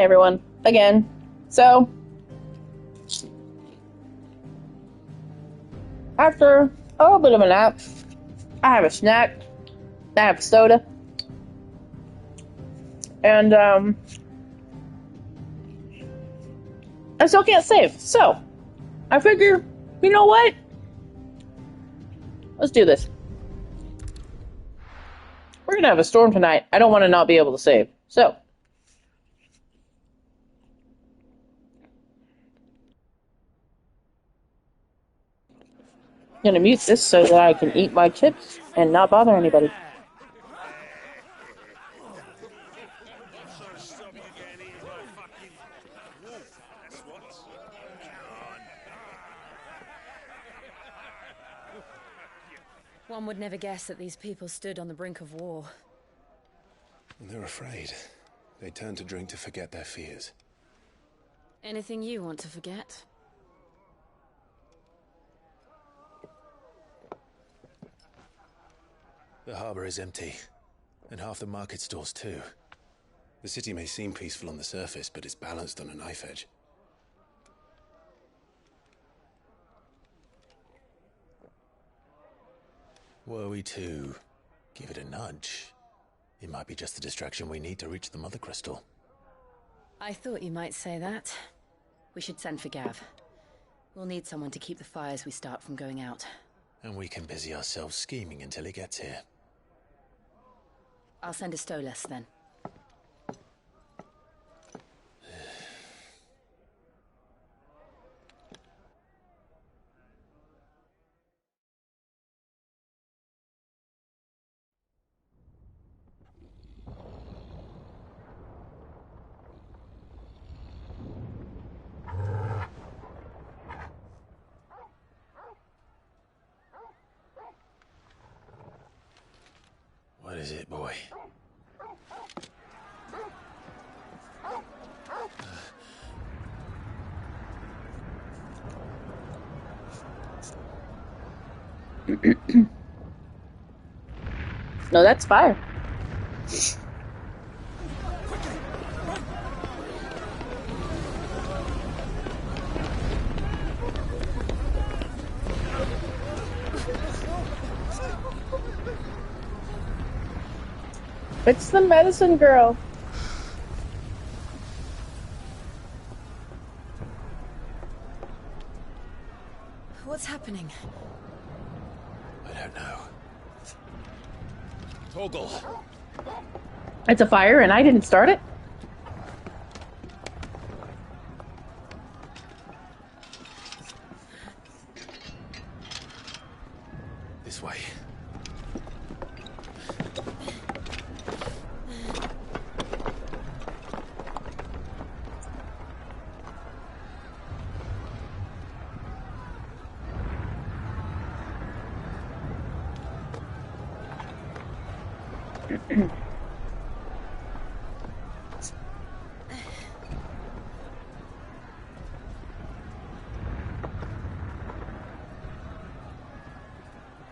Everyone, again. So, after a little bit of a nap, I have a snack, I have a soda, and I still can't save. So, I figure, you know what? Let's do this. We're gonna have a storm tonight. I don't want to not be able to save. So, I'm gonna mute this so that I can eat my chips and not bother anybody. One would never guess that these people stood on the brink of war. They're afraid. They turn to drink to forget their fears. Anything you want to forget? The harbor is empty, and half the market stalls too. The city may seem peaceful on the surface, but it's balanced on a knife edge. Were we to give it a nudge, it might be just the distraction we need to reach the Mother Crystal. I thought you might say that. We should send for Gav. We'll need someone to keep the fires we start from going out. And we can busy ourselves scheming until he gets here. I'll send a Stolas then. What is it, boy? No, that's fire. It's the medicine girl. What's happening? I don't know. Toggle! It's a fire and I didn't start it? This way.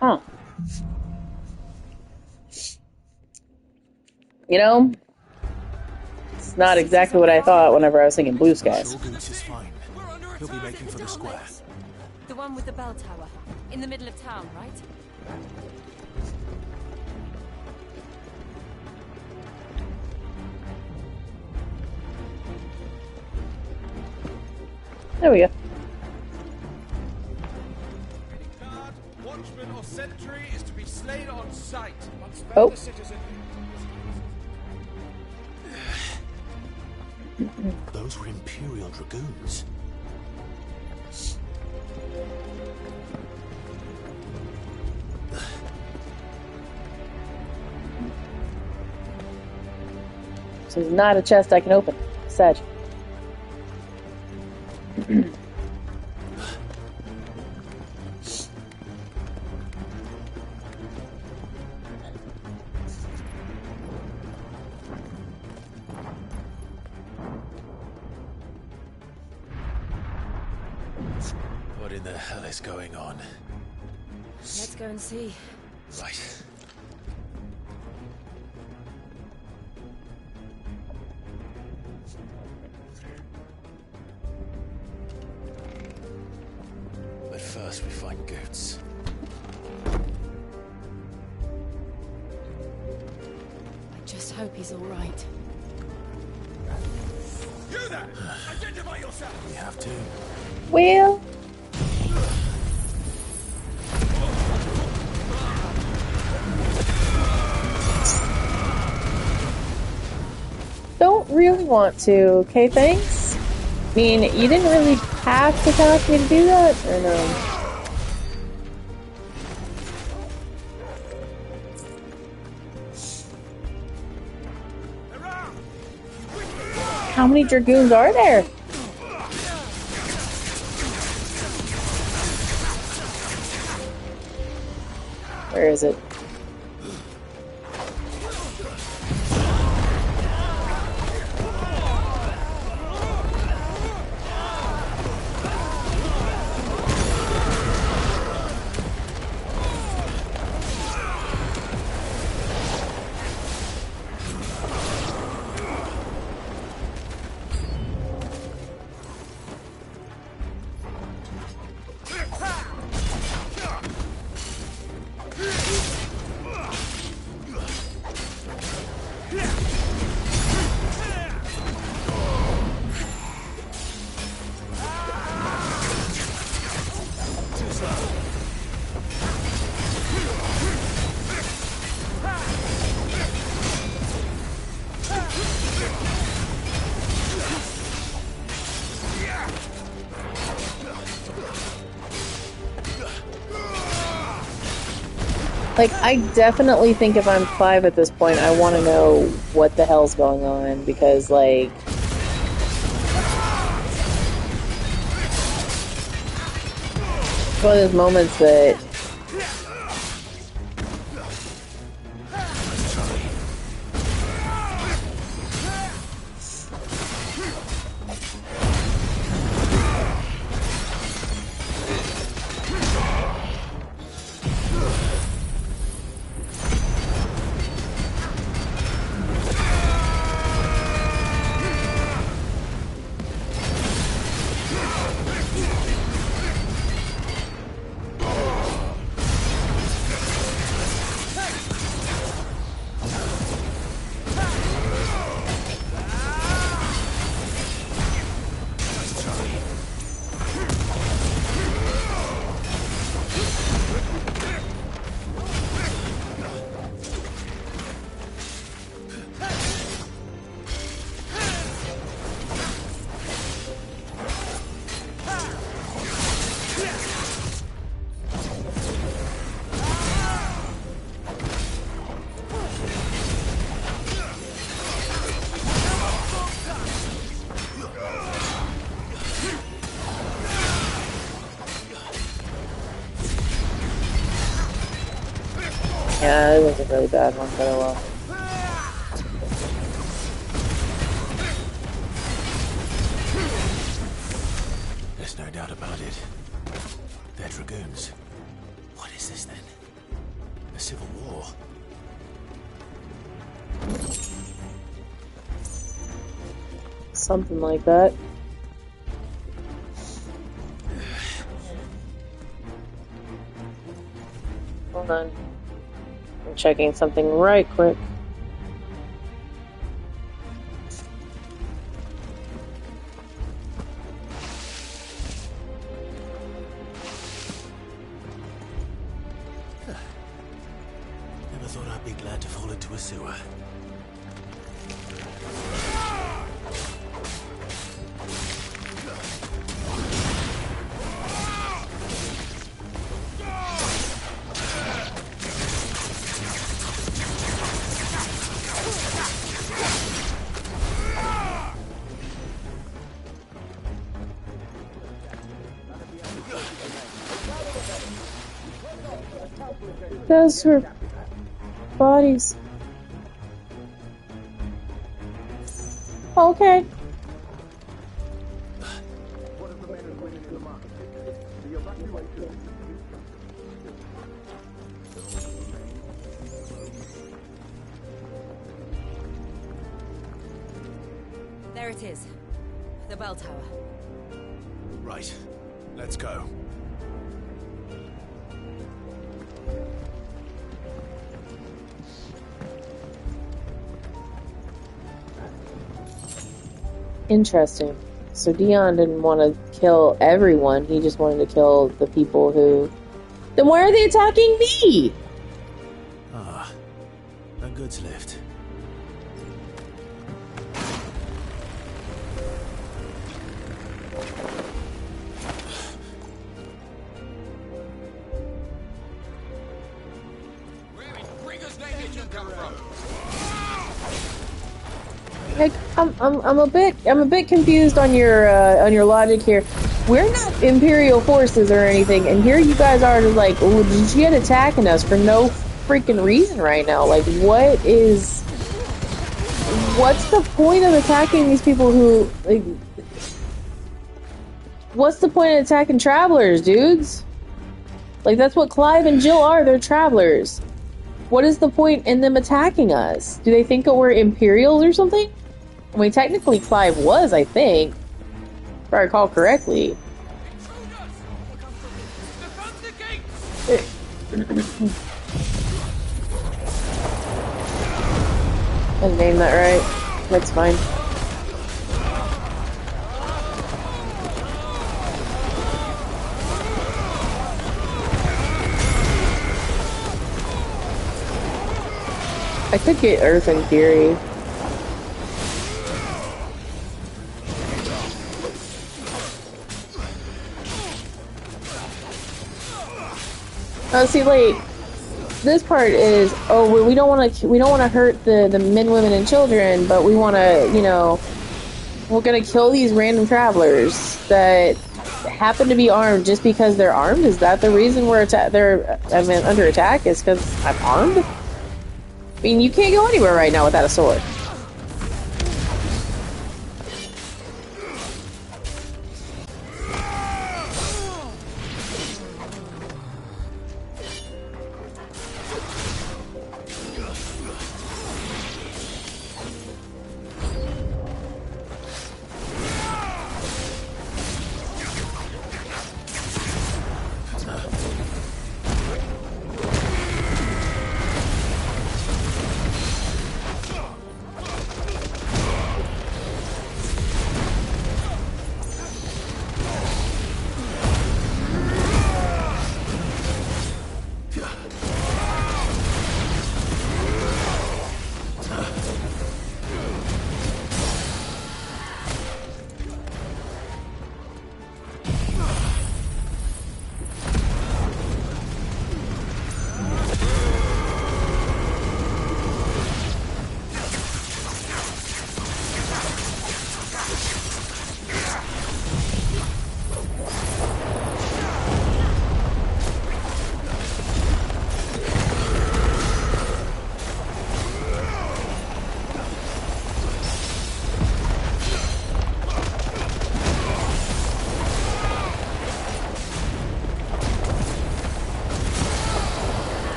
Huh. You know, it's not exactly what I thought whenever I was thinking blue skies. Boots is fine. He'll be making for the square. The one with the bell tower. In the middle of town, right? There we go. Guard, watchman, or sentry is to be slain on sight. Oh. The citizen. Those were Imperial Dragoons. This is not a chest I can open. Sag. What in the hell is going on? Let's go and see. Right. First we find Goots. I just hope he's all right. You there! Identify yourself! We have to. Well, don't really want to. Okay, thanks. I mean, you didn't really have to ask me to do that, or no? How many Dragoons are there? Where is it? Like, I definitely think if I'm 5 at this point, I want to know what the hell's going on, because, like... it's one of those moments that... yeah, it was a really bad one, but oh well. There's no doubt about it. They're Dragoons. What is this then? A civil war? Something like that. Hold on. I'm checking something right quick. Never thought I'd be glad to fall into a sewer. Those were bodies. Okay. There it is. The bell tower. Right. Let's go. Interesting. So Dion didn't want to kill everyone. He just wanted to kill the people who... Then why are they attacking me? Ah, a goods lift. Like, I'm a bit confused on your logic here. We're not Imperial forces or anything, and here you guys are just like legit attacking us for no freaking reason right now. Like, what's the point of attacking these people who, like, what's the point of attacking travelers, dudes? Like, that's what Clive and Jill are, they're travelers. What is the point in them attacking us? Do they think that we're Imperials or something? I mean, technically Clive was, I think. If I recall correctly. I didn't name that right. That's fine. I could get Earth in theory. Oh, see, like, this part is, oh, we don't want to hurt the men, women, and children, but we want to, you know, we're gonna kill these random travelers that happen to be armed just because they're armed. Is that the reason we're under attack? Is because I'm armed? I mean, you can't go anywhere right now without a sword.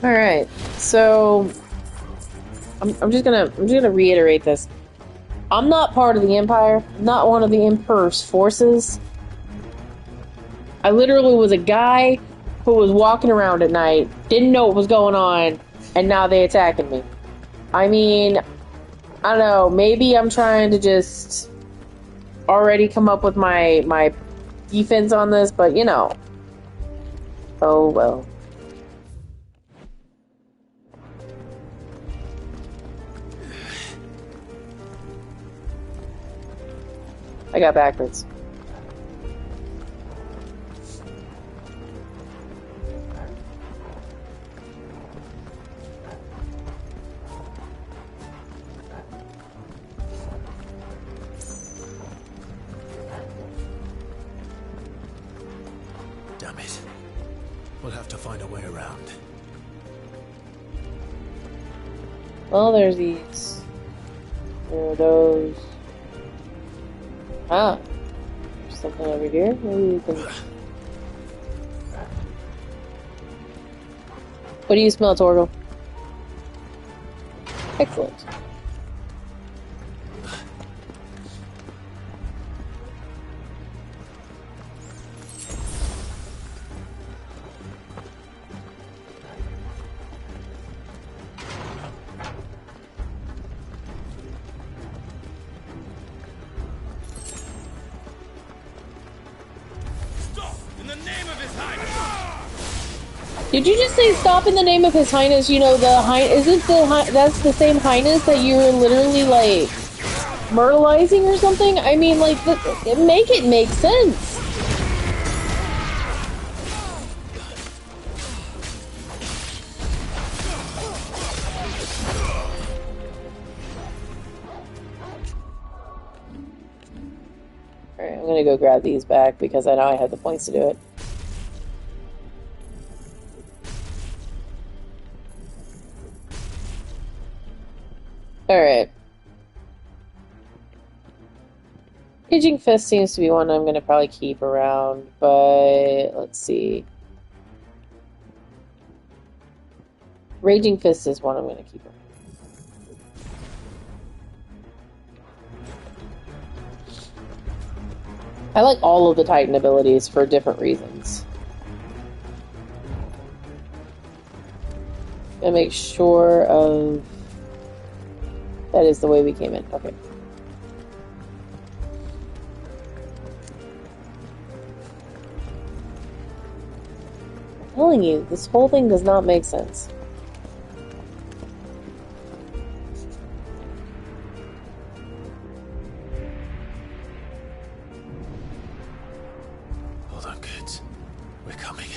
Alright, so I'm just gonna reiterate this. I'm not part of the Empire, not one of the Emperor's forces. I literally was a guy who was walking around at night, didn't know what was going on, and now they attacking me. I mean, I don't know, maybe I'm trying to just already come up with my defense on this, but you know. Oh well. I got backwards. Damn it. We'll have to find a way around. Well, there's these There are those. Ah. There's something over here. Maybe we can. What do you smell, Torgal? Excellent. Did you just say stop in the name of His Highness? You know, isn't that's the same Highness that you're literally, like, myrtleizing or something? I mean, like, make it make sense. Alright, I'm gonna go grab these back because I know I have the points to do it. Alright. Raging Fist seems to be one I'm going to probably keep around, but let's see. Raging Fist is one I'm going to keep around. I like all of the Titan abilities for different reasons. Gonna make sure of... That is the way we came in. Okay. I'm telling you, this whole thing does not make sense. Hold on, kids. We're coming.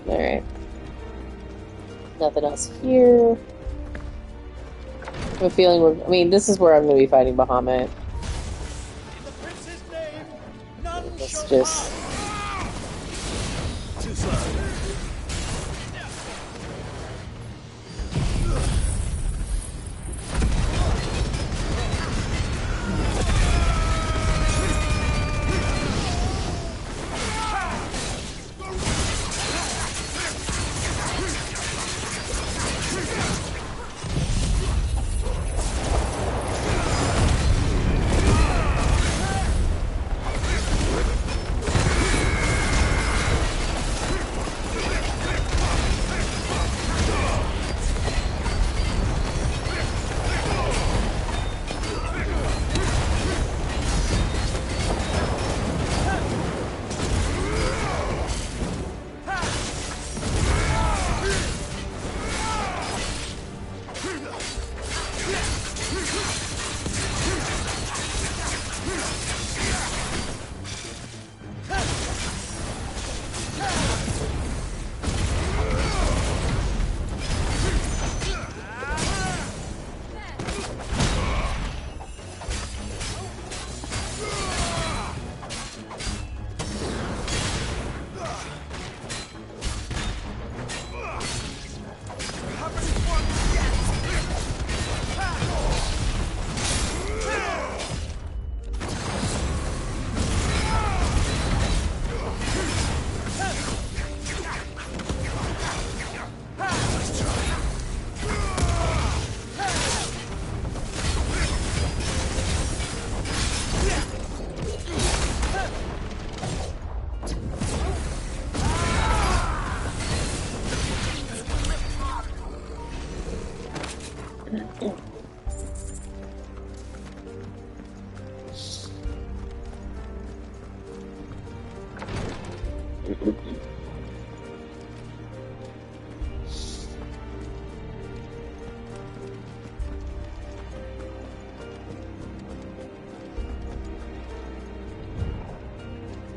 Alright. Nothing else here. I have a feeling I mean, this is where I'm going to be fighting Bahamut. In the prince's name, none Let's shall just... pass. Too slow.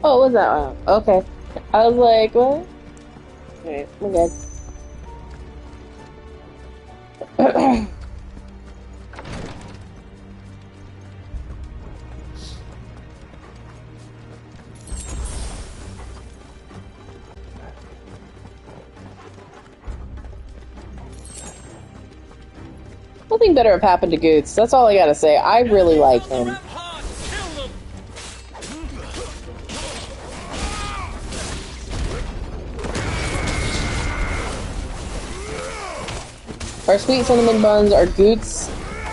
Oh, what was that one? Okay. I was like, what? Alright, we're good. Nothing better have happened to Goots. That's all I gotta say. I really like him. Our sweet cinnamon buns are Goots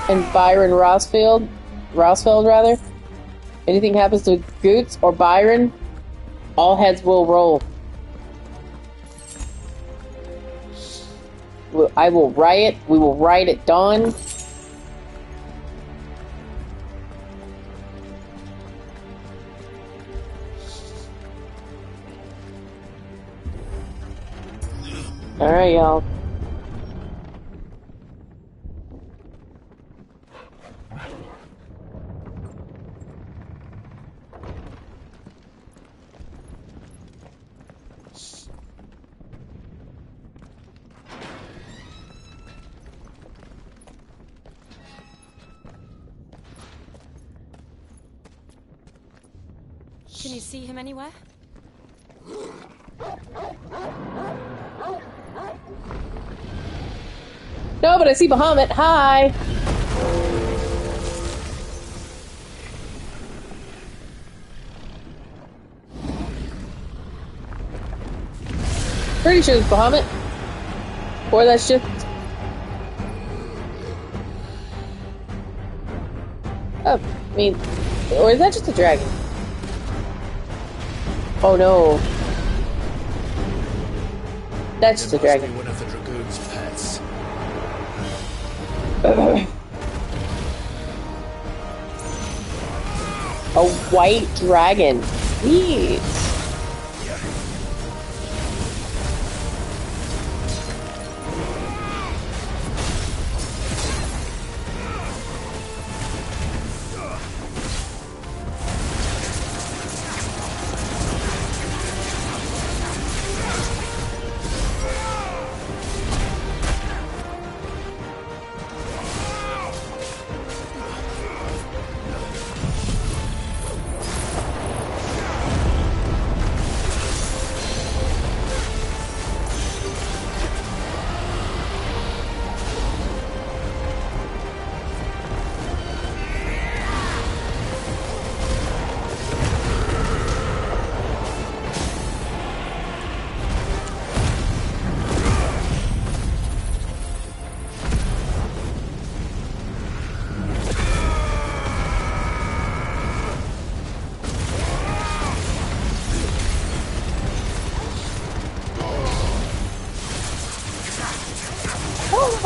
and Byron Rosfeld, rather. Anything happens to Goots or Byron, all heads will roll. I will riot. We will riot at dawn. Alright, y'all. Can you see him anywhere? No, but I see Bahamut. Hi! Pretty sure it's Bahamut. Or that's just... Oh, I mean... Or is that just a dragon? Oh no. That's just a dragon. One of the Dragoon's pets. A white dragon. Sweet.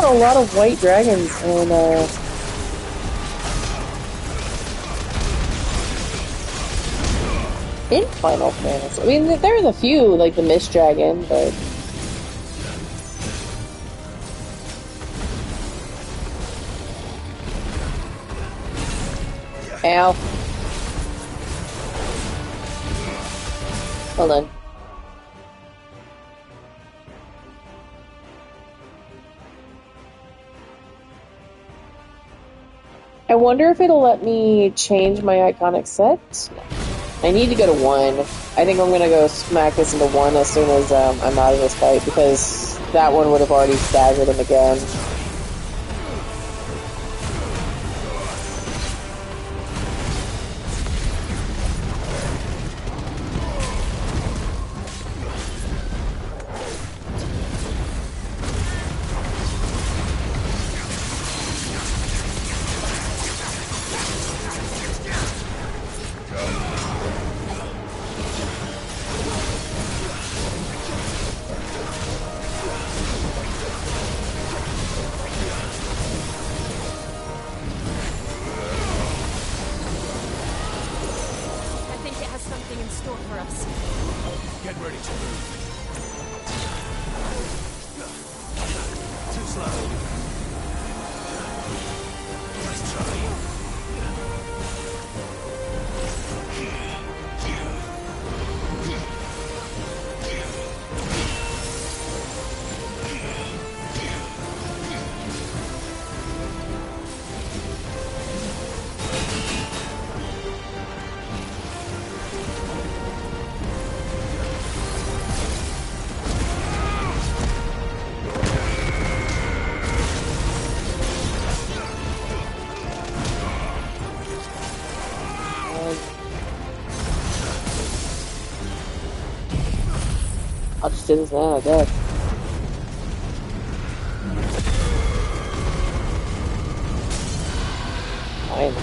A lot of white dragons in Final Fantasy. I mean, there's a few, like the Mist Dragon, but... Ow. Hold on. I wonder if it'll let me change my iconic set. I need to go to 1. I think I'm gonna go smack this into 1 as soon as I'm out of this fight, because that one would have already staggered him again. to this now, I guess. Fine.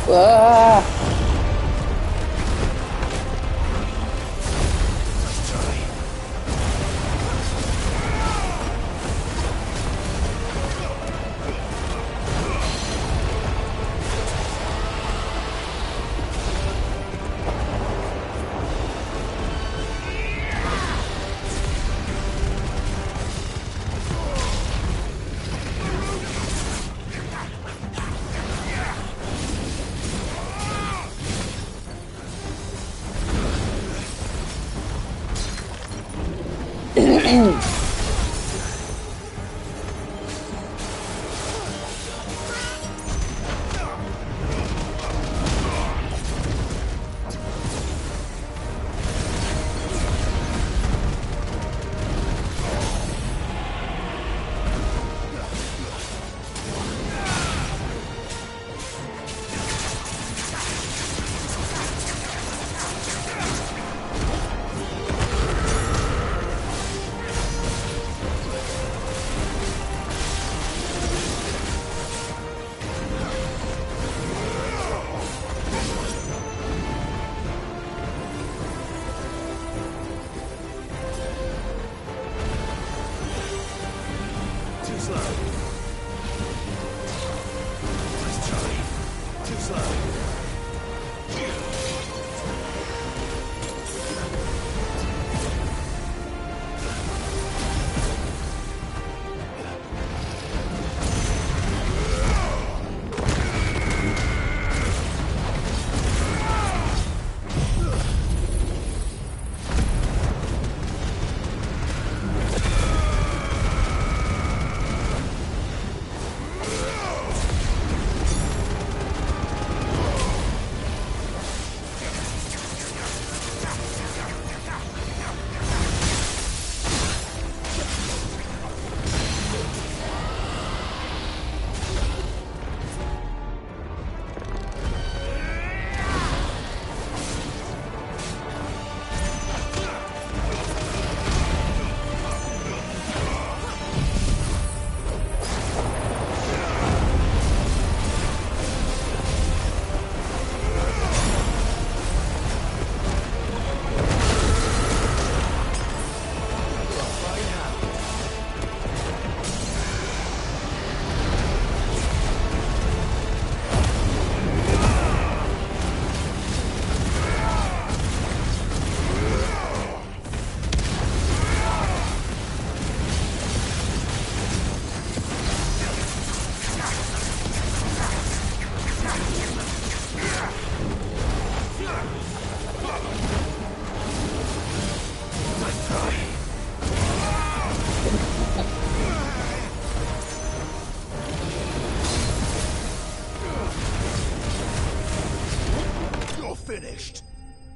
Ah!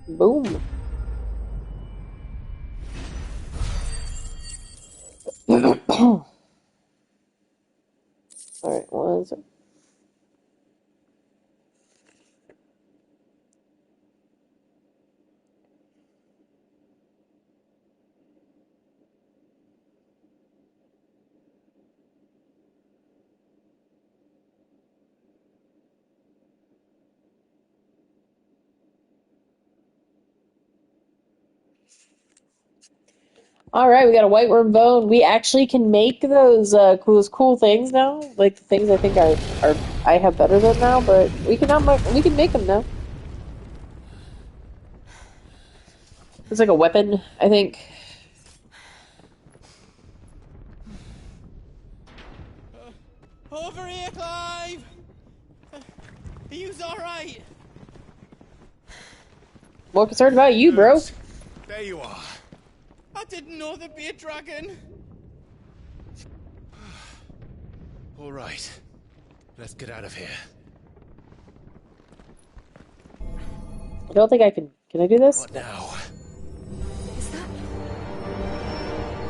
Boom. Alright, what is it? All right, we got a white worm bone. We actually can make those cool things now, like the things I think I have better than now, but we can we can make them now. It's like a weapon, I think. Over here, Clive! Are you alright? More concerned about you, bro. There you are. I didn't know there'd be a dragon. All right. Let's get out of here. I don't think I can. Can I do this? What now? Is that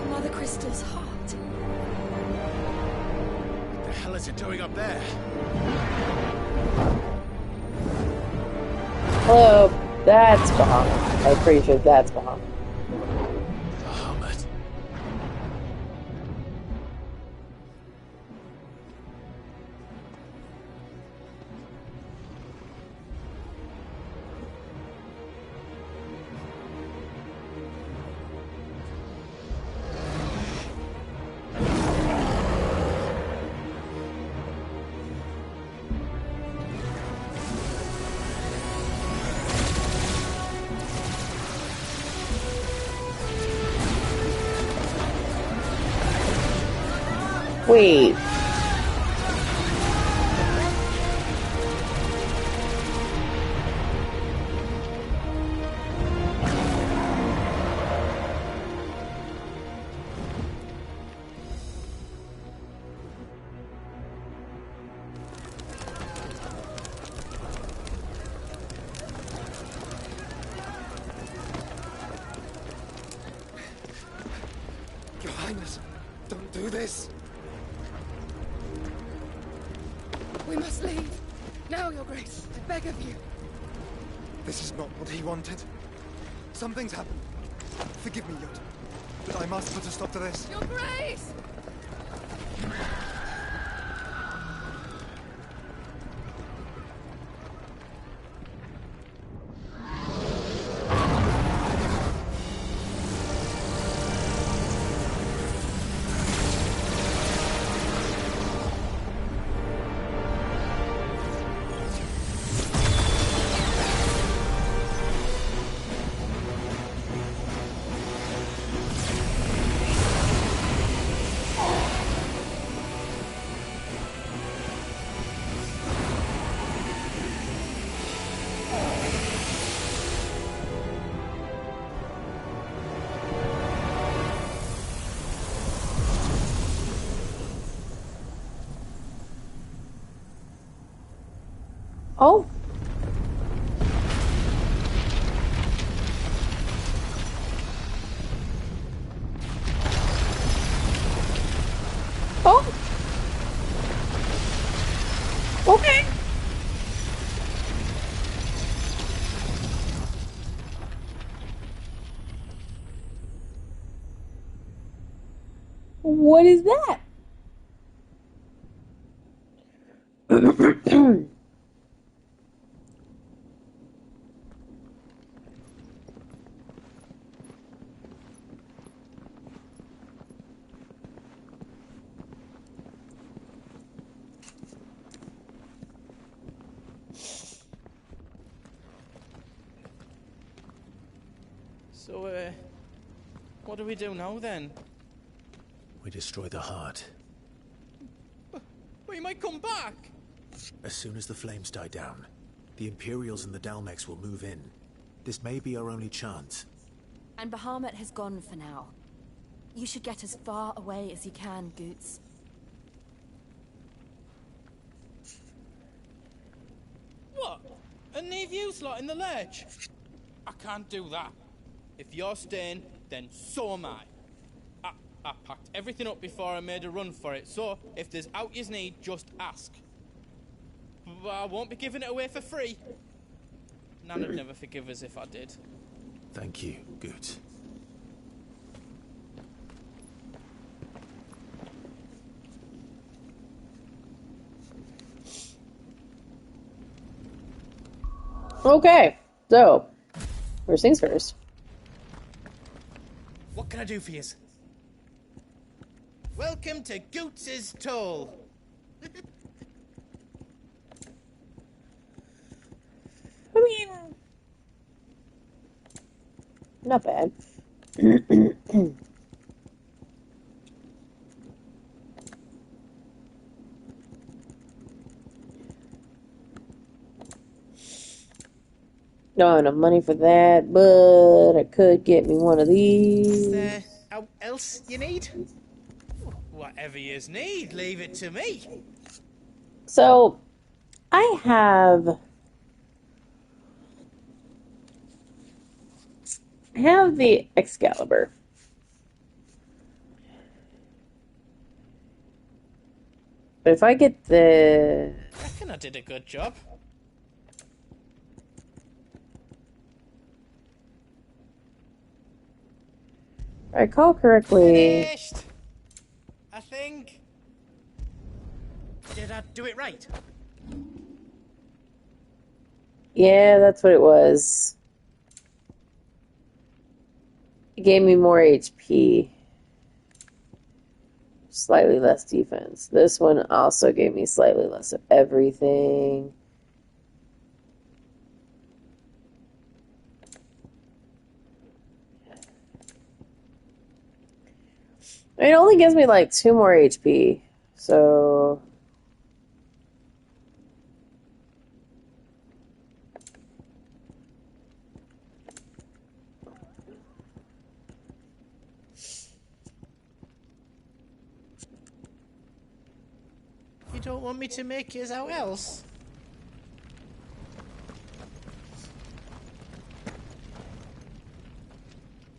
Mother Krista's heart? What the hell is it doing up there? Hello. That's Bahamut. I'm pretty sure that's Bahamut. Bahamut. Wait. Your Highness, don't do this. We must leave. Now, Your Grace, I beg of you. This is not what he wanted. Something's happened. Forgive me, Yod, but I must put a stop to this. Your Grace! Oh. Oh. Okay. What is that? So, what do we do now then? We destroy the heart. Well, you might come back. As soon as the flames die down, the Imperials and the Dalmex will move in. This may be our only chance. And Bahamut has gone for now. You should get as far away as you can, Goots. What? And leave you slot in the ledge? I can't do that. If you're staying, then so am I. I packed everything up before I made a run for it, so if there's out you need, just ask. But I won't be giving it away for free. Nan would never forgive us if I did. Thank you, Goots. Okay. So, first things first. What can I do for you? Welcome to Goots's Toll. I mean, not bad. Don't have enough money for that, but I could get me one of these. There. else you need? Whatever yous need, leave it to me. So, I have the Excalibur. But if I get the... Reckon I did a good job. If I recall correctly... Finished! I think. Did I do it right? Yeah, that's what it was. It gave me more HP. Slightly less defense. This one also gave me slightly less of everything. It only gives me like 2 more HP. So... You don't want me to make yours out else?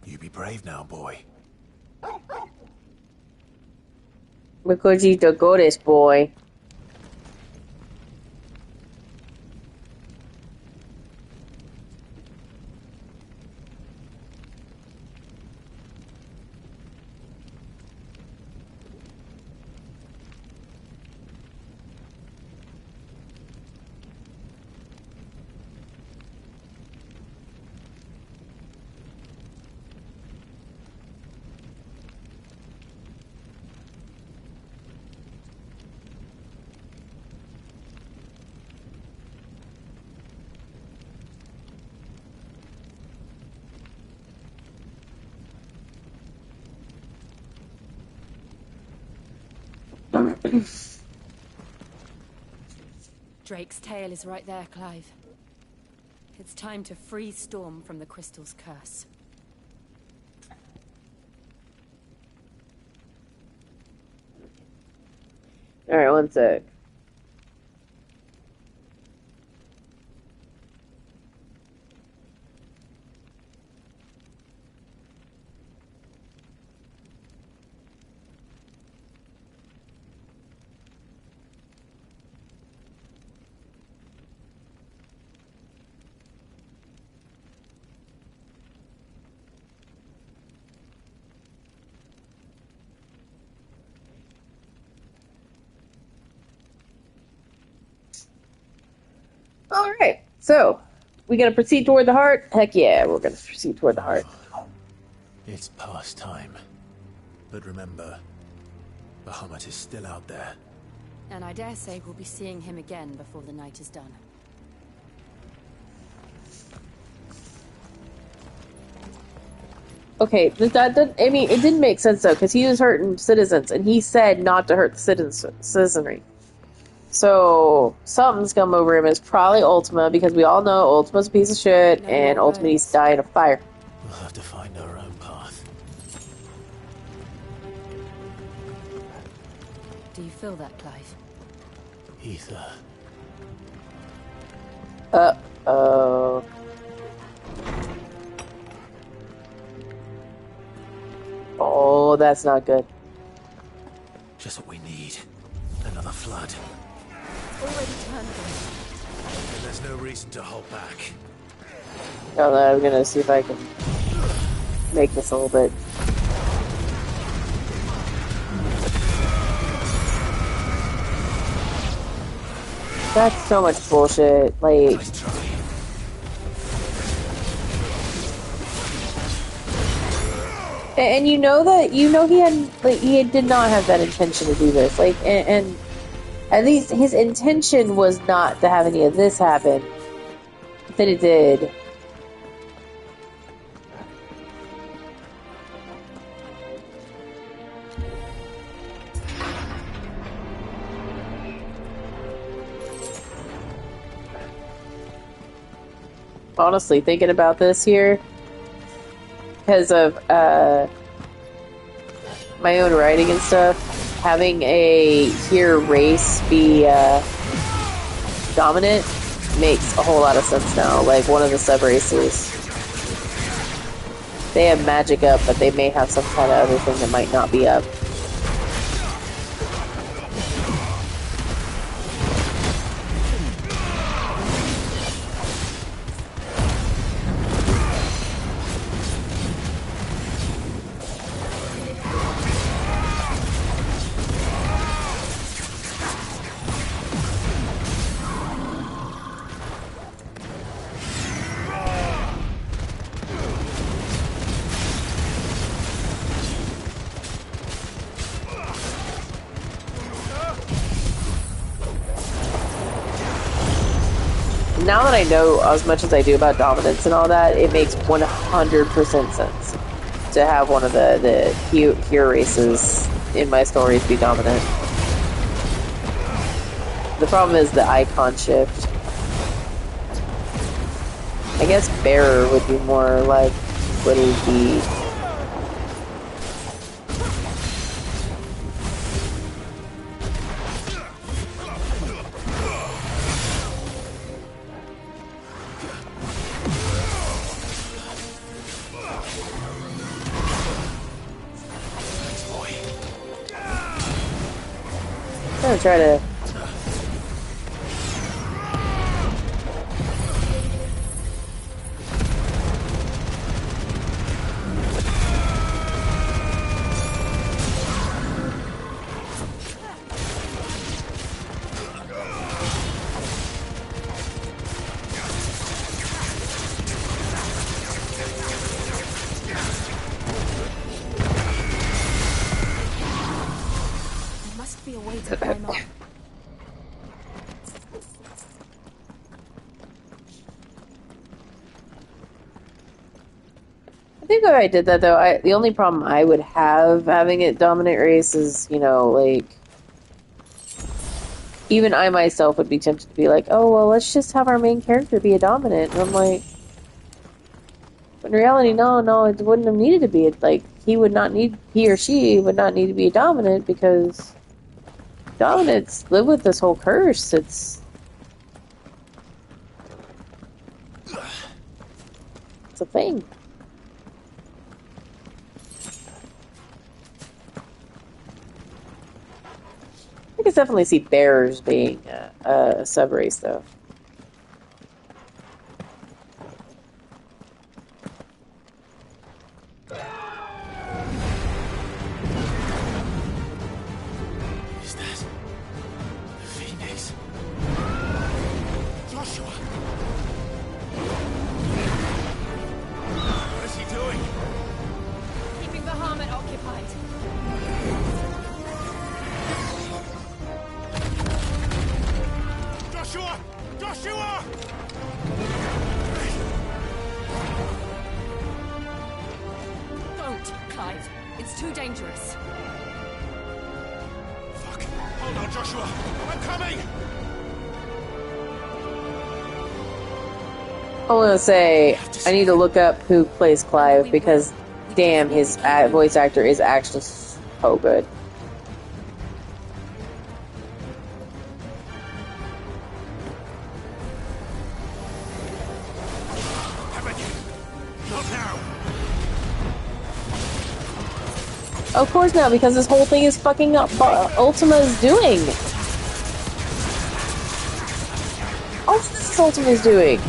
You be brave now, boy. Because he's the goddess boy. Drake's tail is right there, Clive. It's time to free Storm from the crystal's curse. Alright, one sec. Alright, so, we gonna proceed toward the heart? Heck yeah, we're gonna proceed toward the heart. It's past time. But remember, Bahamut is still out there. And I dare say we'll be seeing him again before the night is done. Okay, I mean, it didn't make sense though, because he was hurting citizens, and he said not to hurt the citizenry. So, something's come over him. It's probably Ultima, because we all know Ultima's a piece of shit, and Ultima needs to die in a fire. We'll have to find our own path. Do you feel that, Clive? Ether. Uh-oh. Oh, that's not good. Just what we need. Another flood. Already turned them. And there's no reason to hold back. Oh, I'm gonna see if I can make this a little bit. That's so much bullshit. Like, Nice try. and you know that he did not have that intention to do this. Like, and at least his intention was not to have any of this happen. But then it did. Honestly, thinking about this here, because of my own writing and stuff, having a here race be dominant makes a whole lot of sense now. Like one of the sub races, they have magic up, but they may have some kind of other thing that might not be up. Now that I know as much as I do about dominance and all that, it makes 100% sense to have one of the hero races in my stories be dominant. The problem is the icon shift. I guess bearer would be more like what it would be. I'm gonna try to. There must be a way to climb up. I think if I did that though, the only problem I would have having it dominant race is, you know, like, even I myself would be tempted to be like, oh, well, let's just have our main character be a dominant. And I'm like, in reality, no, it wouldn't have needed to be. Like, he or she would not need to be a dominant because dominants live with this whole curse. It's a thing. I can definitely see bears being a sub race, though. Is that the Phoenix? Joshua! What is he doing? Keeping the Harmon occupied. Joshua! Joshua! Don't, Clive. It's too dangerous. Fuck. Hold on, Joshua. I'm coming! I want to say I need to look up who plays Clive because, damn, his voice actor is actually so good. Not now! Of course now, because this whole thing is fucking up Ultima's doing. All this is Ultima's doing.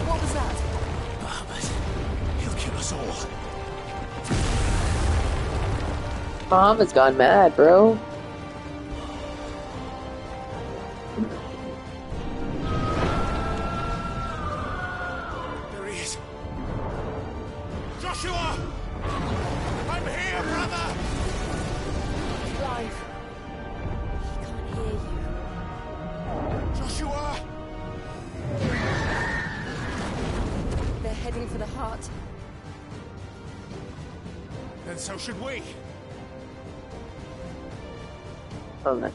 What was that? Bahamut. He'll kill us all. Muhammad's gone mad, bro. There he is. Joshua! I'm here, brother! apart. Then so should we. Oh, no.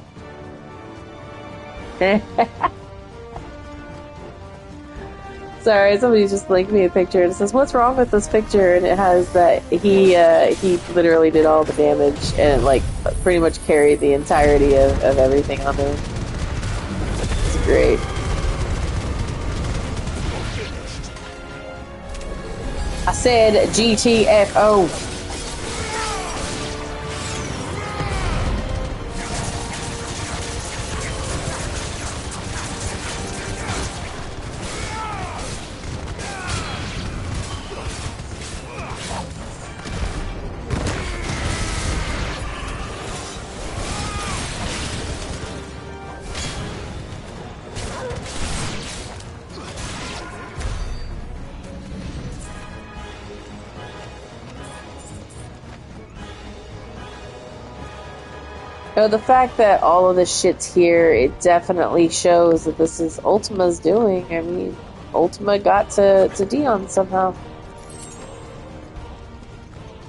Sorry, somebody just linked me a picture and it says, "What's wrong with this picture?" And it has that he literally did all the damage and like pretty much carried the entirety of everything on there. It's great. I said GTFO. You know, the fact that all of this shit's here, it definitely shows that this is Ultima's doing. I mean, Ultima got to Dion somehow.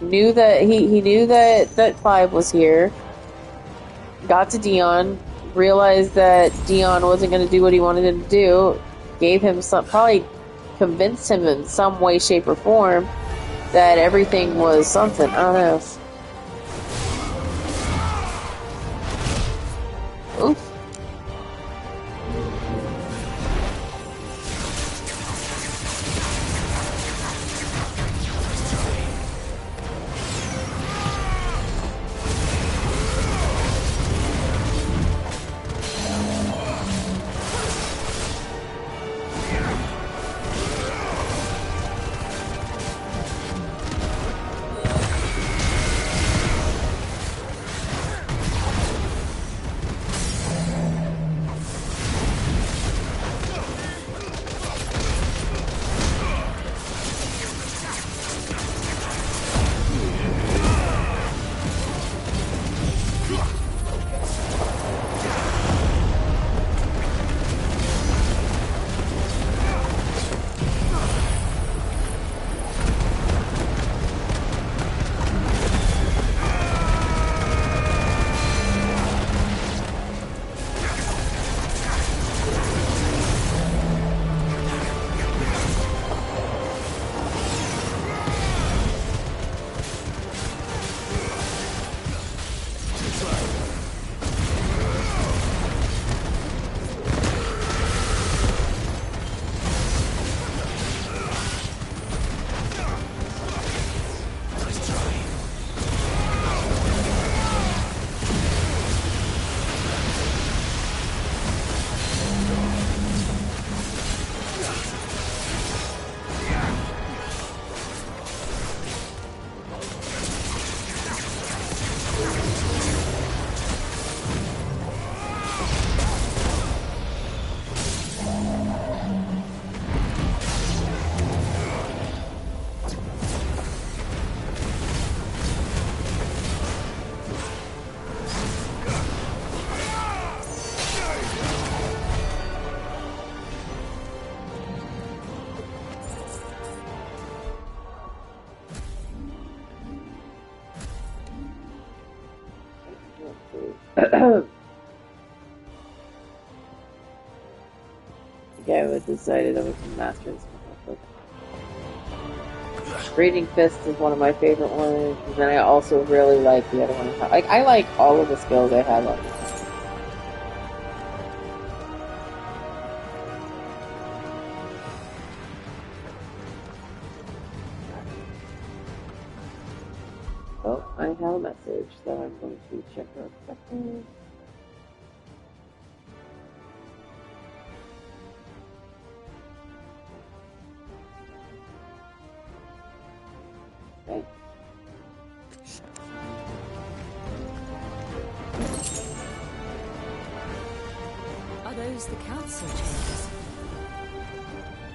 Knew that he knew that Clive was here. Got to Dion, realized that Dion wasn't going to do what he wanted him to do. Gave him some, probably convinced him in some way, shape, or form that everything was something. I don't know. Oof. The guy who decided I was a master of Raging Fist is one of my favorite ones, and then I also really like the other one. Like, I like all of the skills I have on this. Oh, I have a message that I'm going to check for a second. Okay. Are those the council chambers?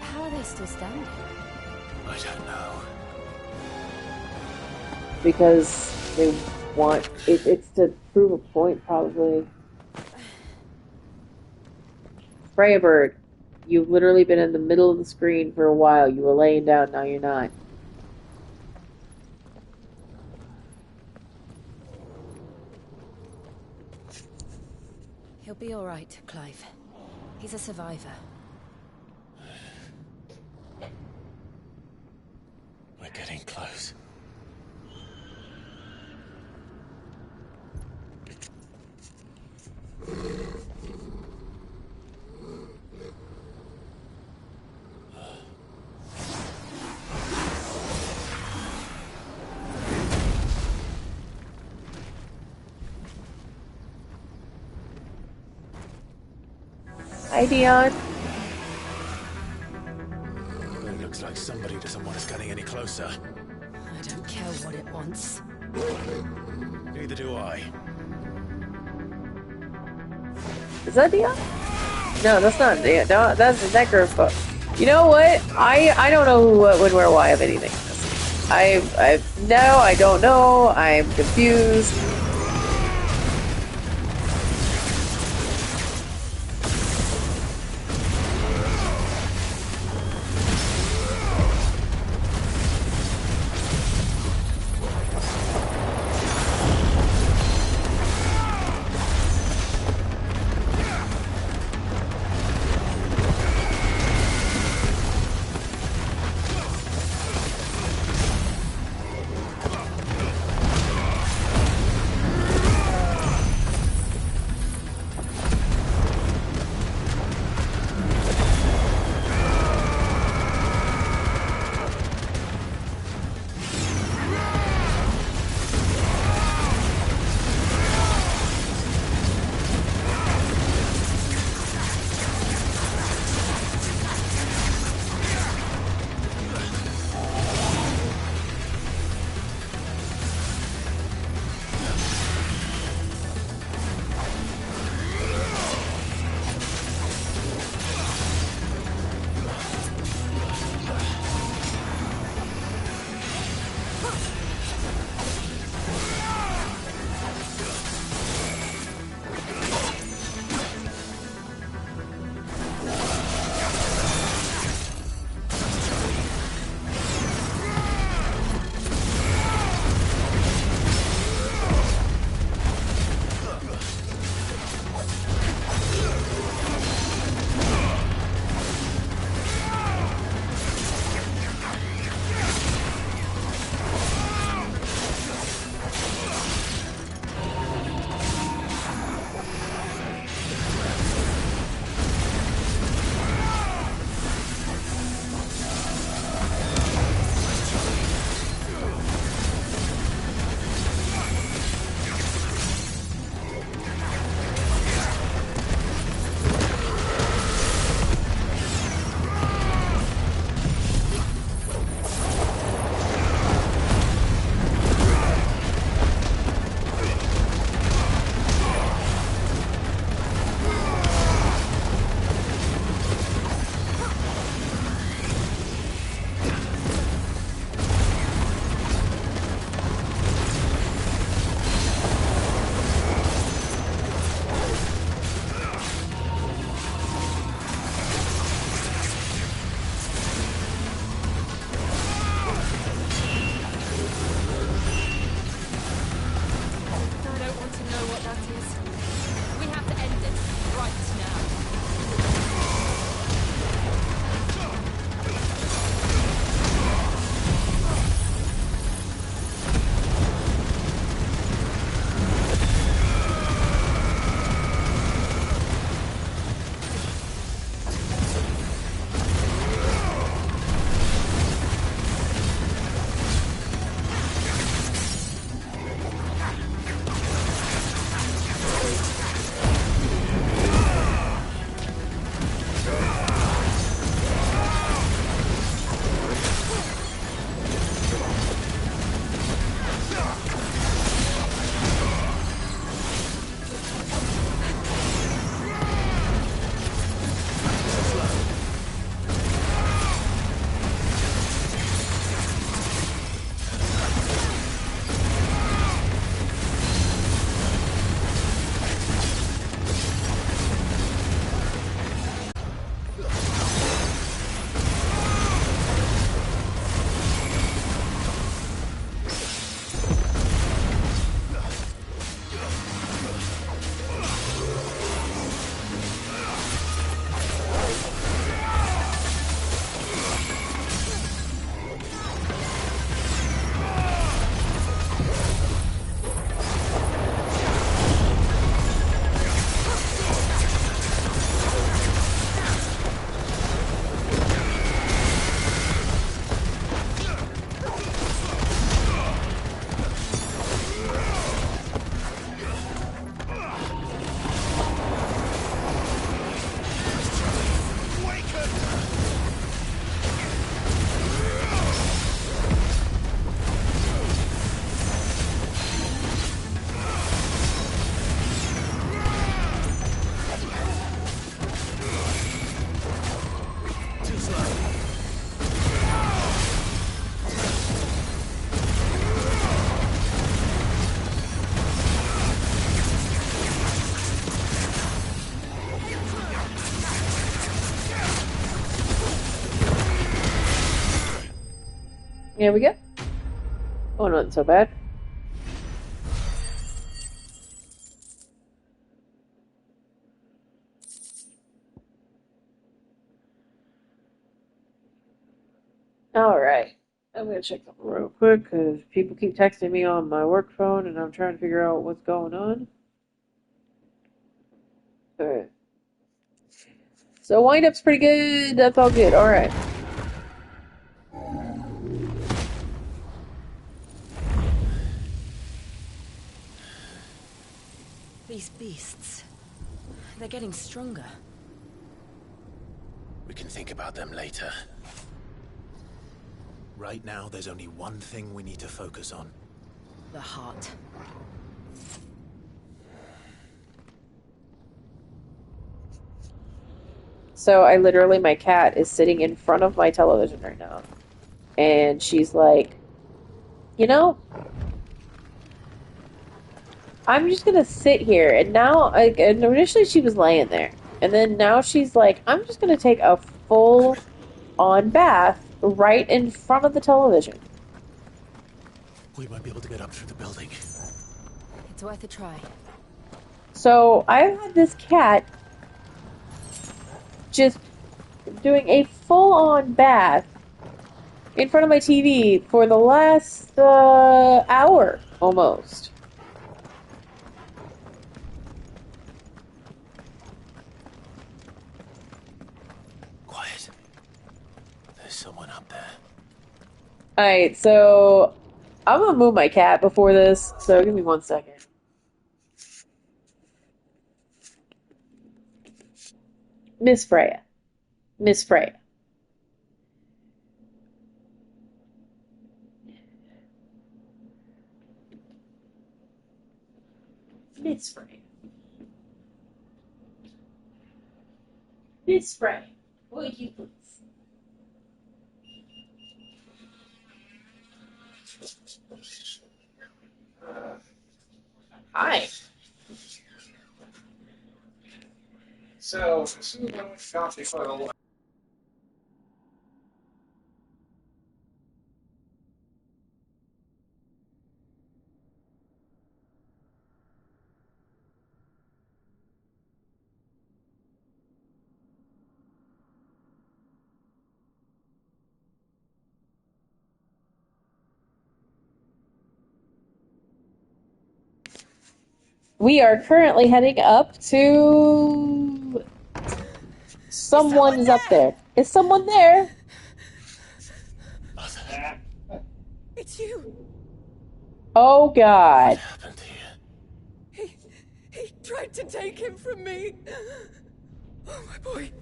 How are they still standing? I don't know. Because they want it's to prove a point, probably. Spray a bird. You've literally been in the middle of the screen for a while. You were laying down, now you're not. He'll be all right, Clive. He's a survivor. We're getting close. Hi, Dion. It looks like somebody doesn't want us getting any closer. I don't care what it wants. Neither do I. Is that Dion? No, that's not Dion. No, that's the Necro. You know what? I don't know who, what, when, where, why of anything. No, I don't know. I'm confused. Here we go. Oh, not so bad. Alright. I'm gonna check something real quick because people keep texting me on my work phone and I'm trying to figure out what's going on. Alright. So wind up's pretty good. That's all good. Alright. These beasts, they're getting stronger. We can think about them later. Right now, there's only one thing we need to focus on. The heart. So I literally, my cat is sitting in front of my television right now. And she's like, you know, I'm just gonna sit here. And now, and initially she was laying there. And then now she's like, I'm just gonna take a full on bath right in front of the television. We might be able to get up through the building. It's worth a try. So I've had this cat just doing a full-on bath in front of my TV for the last hour, almost. Quiet. There's someone up there. Alright, so I'm gonna move my cat before this, so give me 1 second. Miss Freya. Miss Freya. Miss Freya. Miss Freya. Will you please? Hi. So, this is what we got before the We are currently heading up to... Someone is up there. Is someone there? It's you. Oh, God. What happened here? He tried to take him from me. Oh, my boy.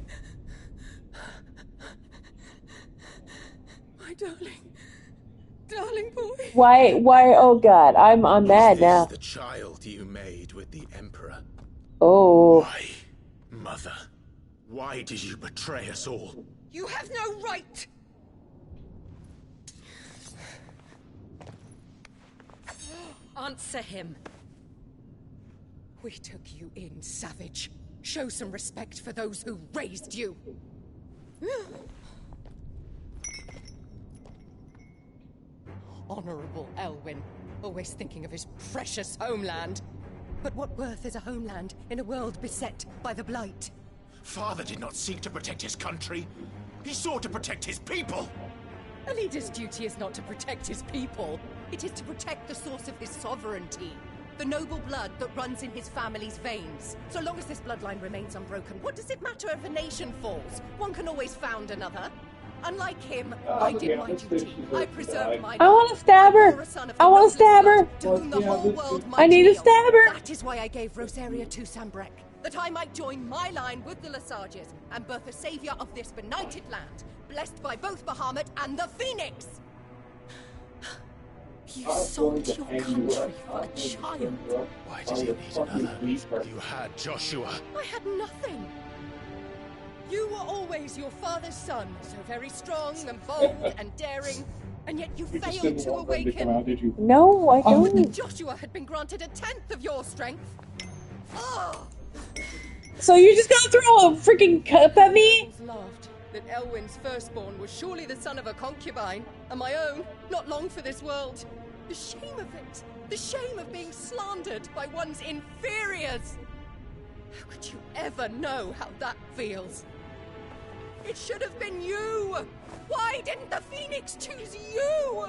My darling. Darling boy. Why, oh, God. I'm mad now. Is this the child you made with the Emperor? Oh. Why, Mother? Why did you betray us all? You have no right. Answer him. We took you in, savage. Show some respect for those who raised you. Honorable Elwyn, always thinking of his precious homeland. But what worth is a homeland in a world beset by the Blight? Father did not seek to protect his country. He sought to protect his people. A leader's duty is not to protect his people. It is to protect the source of his sovereignty. The noble blood that runs in his family's veins. So long as this bloodline remains unbroken, what does it matter if a nation falls? One can always found another. Unlike him, I did my duty. I preserved my... I want to stab her. I want to stab her. To whom the whole world might I need to kneel. stab her. That is why I gave Rosaria to Sambrek. That I might join my line with the Lesages and birth a savior of this benighted land, blessed by both Bahamut and the Phoenix! You sold your country for a child. Why did you need another? You had Joshua. I had nothing. You were always your father's son, so very strong and bold and daring, and yet you failed to awaken. No, I don't. If Joshua had been granted 1/10 of your strength. Oh! So you're just gonna throw a freaking cup at me? Laughed. that Elwyn's firstborn was surely the son of a concubine, and my own, not long for this world. The shame of it! The shame of being slandered by one's inferiors! How could you ever know how that feels? It should have been you! Why didn't the Phoenix choose you?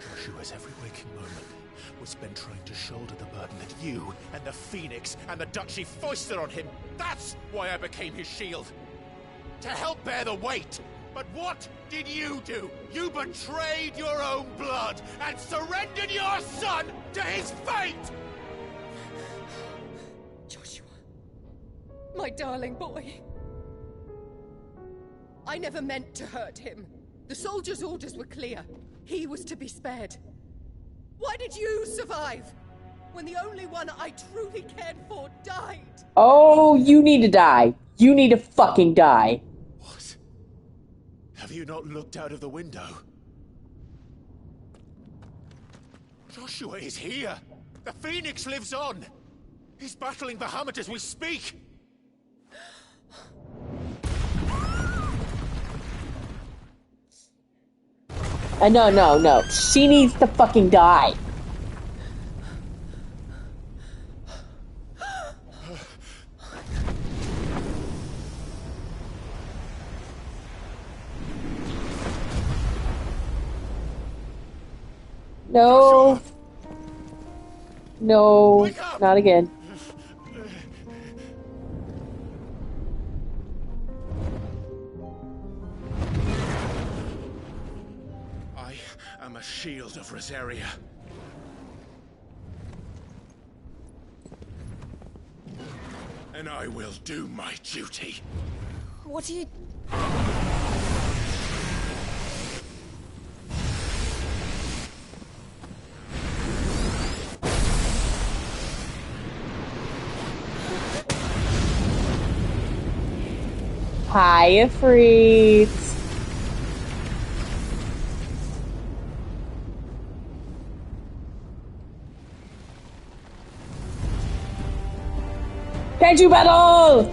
Joshua's every waking moment was spent trying to shoulder the burden that you and the Phoenix and the Duchy foisted on him. That's why I became his shield. To help bear the weight. But what did you do? You betrayed your own blood and surrendered your son to his fate! Joshua. My darling boy. I never meant to hurt him. The soldiers' orders were clear. He was to be spared. Why did you survive? When the only one I truly cared for died? Oh, you need to die. You need to fucking die. What? Have you not looked out of the window? Joshua is here! The Phoenix lives on! He's battling Bahamut as we speak! No. She needs to fucking die. No. No, not again. I am a shield of Rosaria. And I will do my duty. What are you... Hi, Ifrit. Kaiju battle!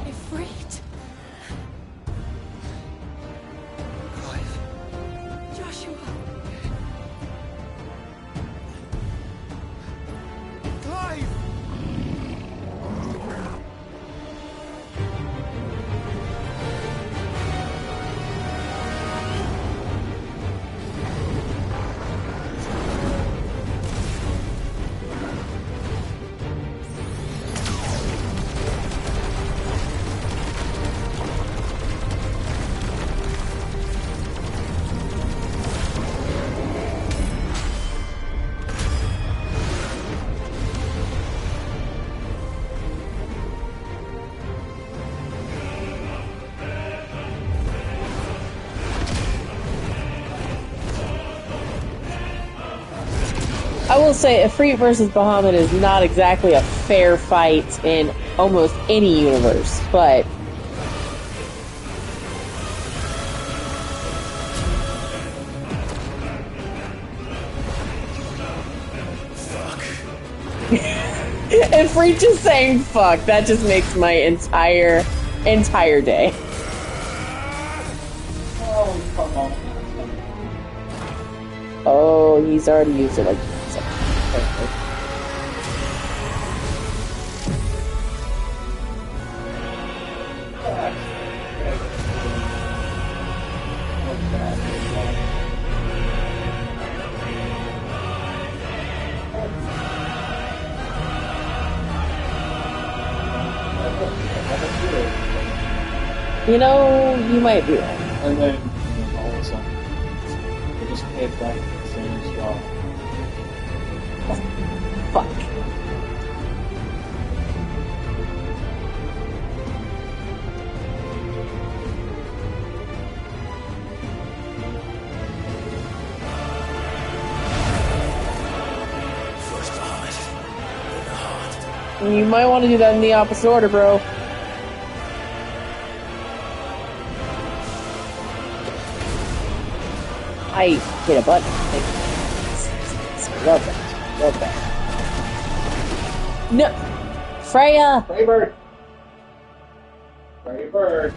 Ifrit? Clive. Joshua? Clive! I will say, Ifrit versus Bahamut is not exactly a fair fight in almost any universe, but... Ifrit just saying fuck, that just makes my entire day. Oh, come on. Oh, he's already used it like... You know, you might be right. And then all of a sudden, they just head back to the same spot. Fuck. First Bahamut, then the heart. You might want to do that in the opposite order, bro. I hit a button. Love that. Love that. No! Freya! Faber! Very bird.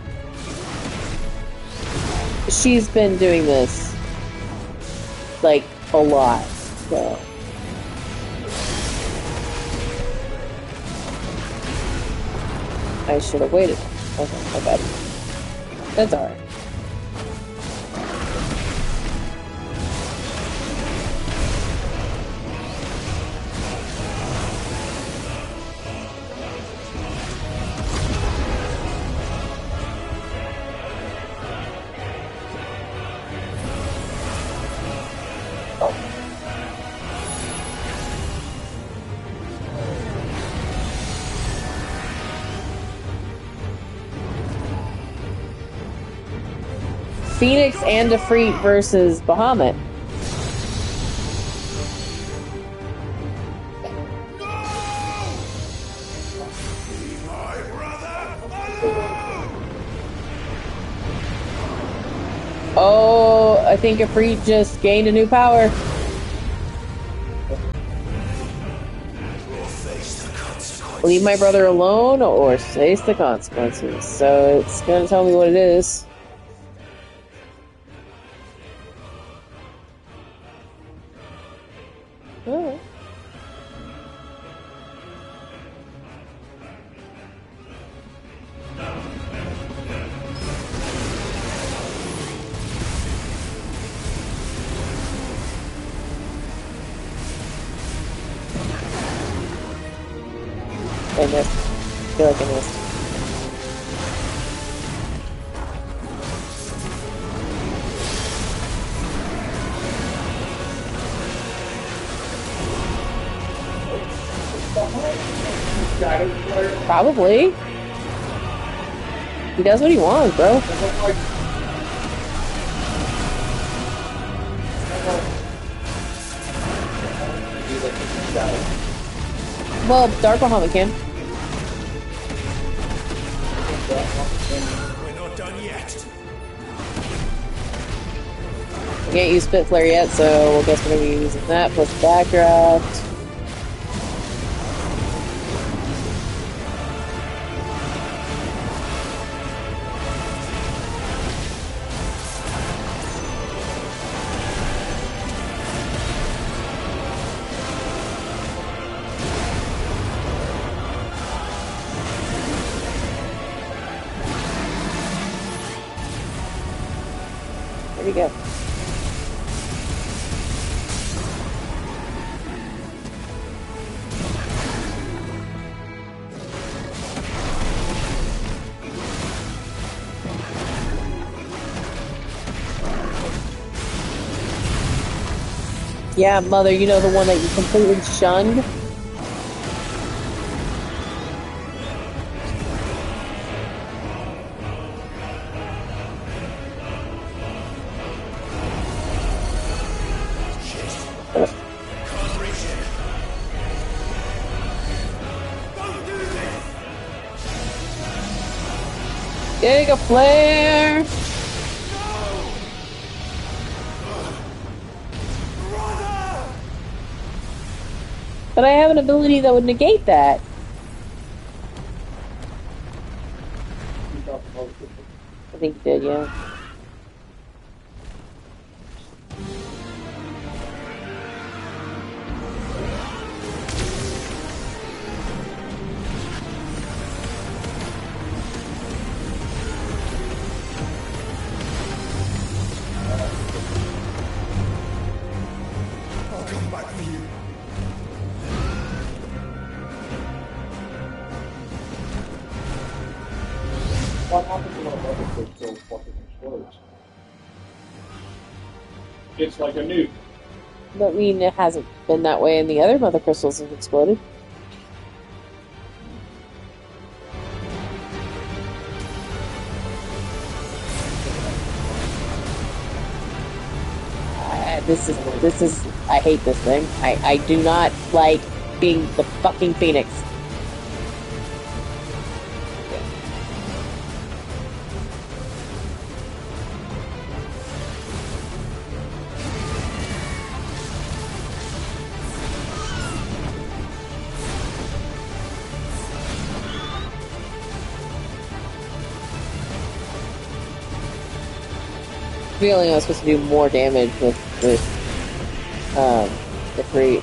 She's been doing this, like, a lot, so... I should have waited. Okay, my bad. That's alright. Phoenix and Defreet versus Bahamut. Oh, I think Ifrit just gained a new power. Leave my brother alone or face the consequences. So it's gonna tell me what it is. Alright. I missed. I feel like I missed. Probably. He does what he wants, bro. Well, Dark Bahamut can. We're not done yet. I can't use Spit Flare yet, so I guess we're gonna be using that plus Backdraft. There we go. Yeah, Mother, you know the one that you completely shunned? Getting a flare! But I have an ability that would negate that. I think you did, yeah. I'll come back for you. What happens when a mother crystal fucking explodes? It's like a nuke. But I mean, it hasn't been that way, and the other mother crystals have exploded. This is, I hate this thing. I do not like being the fucking Phoenix. feeling I was supposed to do more damage with the crate.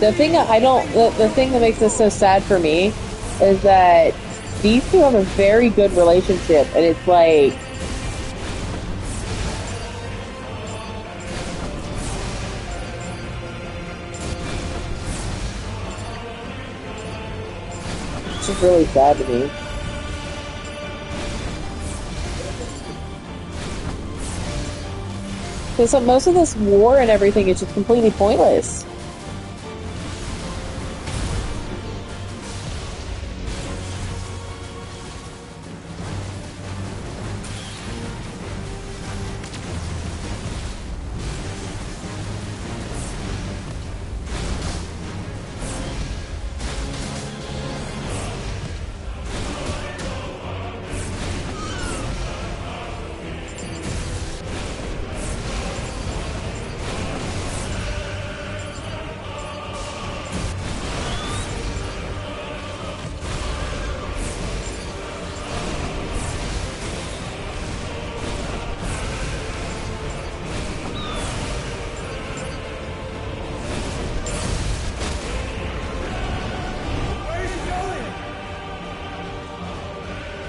The thing the thing that makes this so sad for me is that these two have a very good relationship, and it's like, it's just really sad to me. Because most of this war and everything is just completely pointless.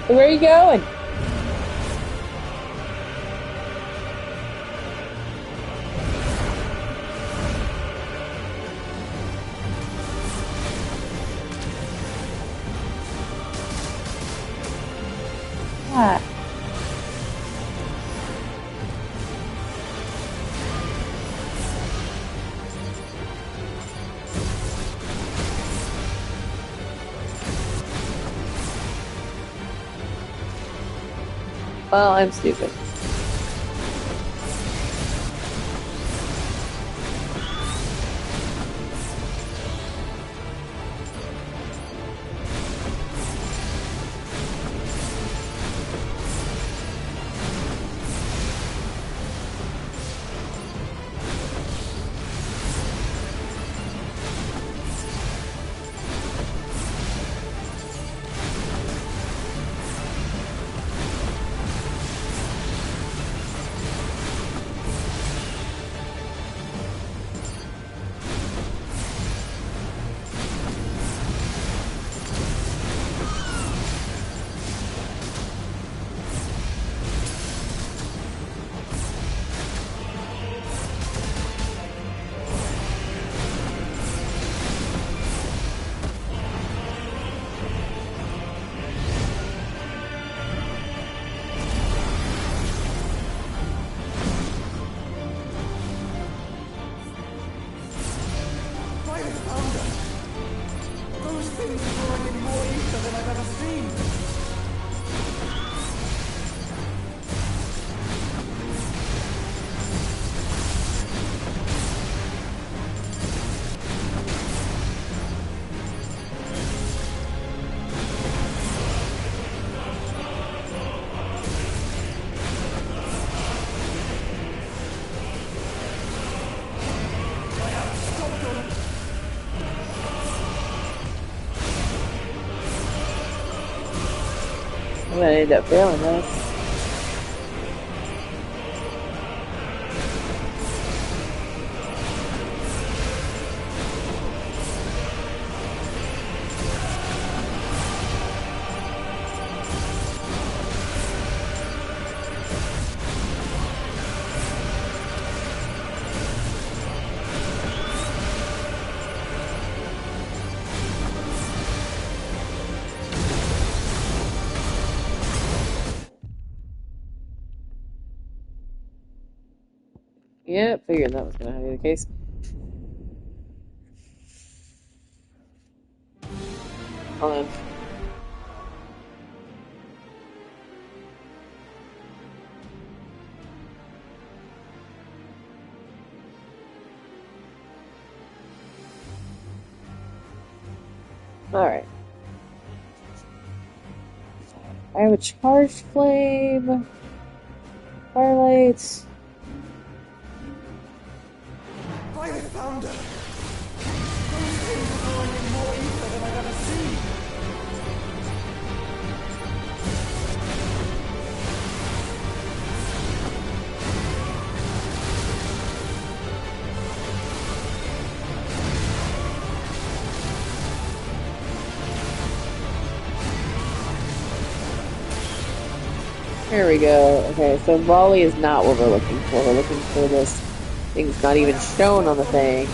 Where are you going? Ah. Well, I'm stupid. I'm gonna end up failing this. Yep, figured that was gonna be the case. Hold on. Alright. I have a charged flame. Firelight. By the founder! Those things are growing in more ether than I've ever seen! There we go. Okay, so volley is not what we're looking for. We're looking for this thing's not even shown on the thing.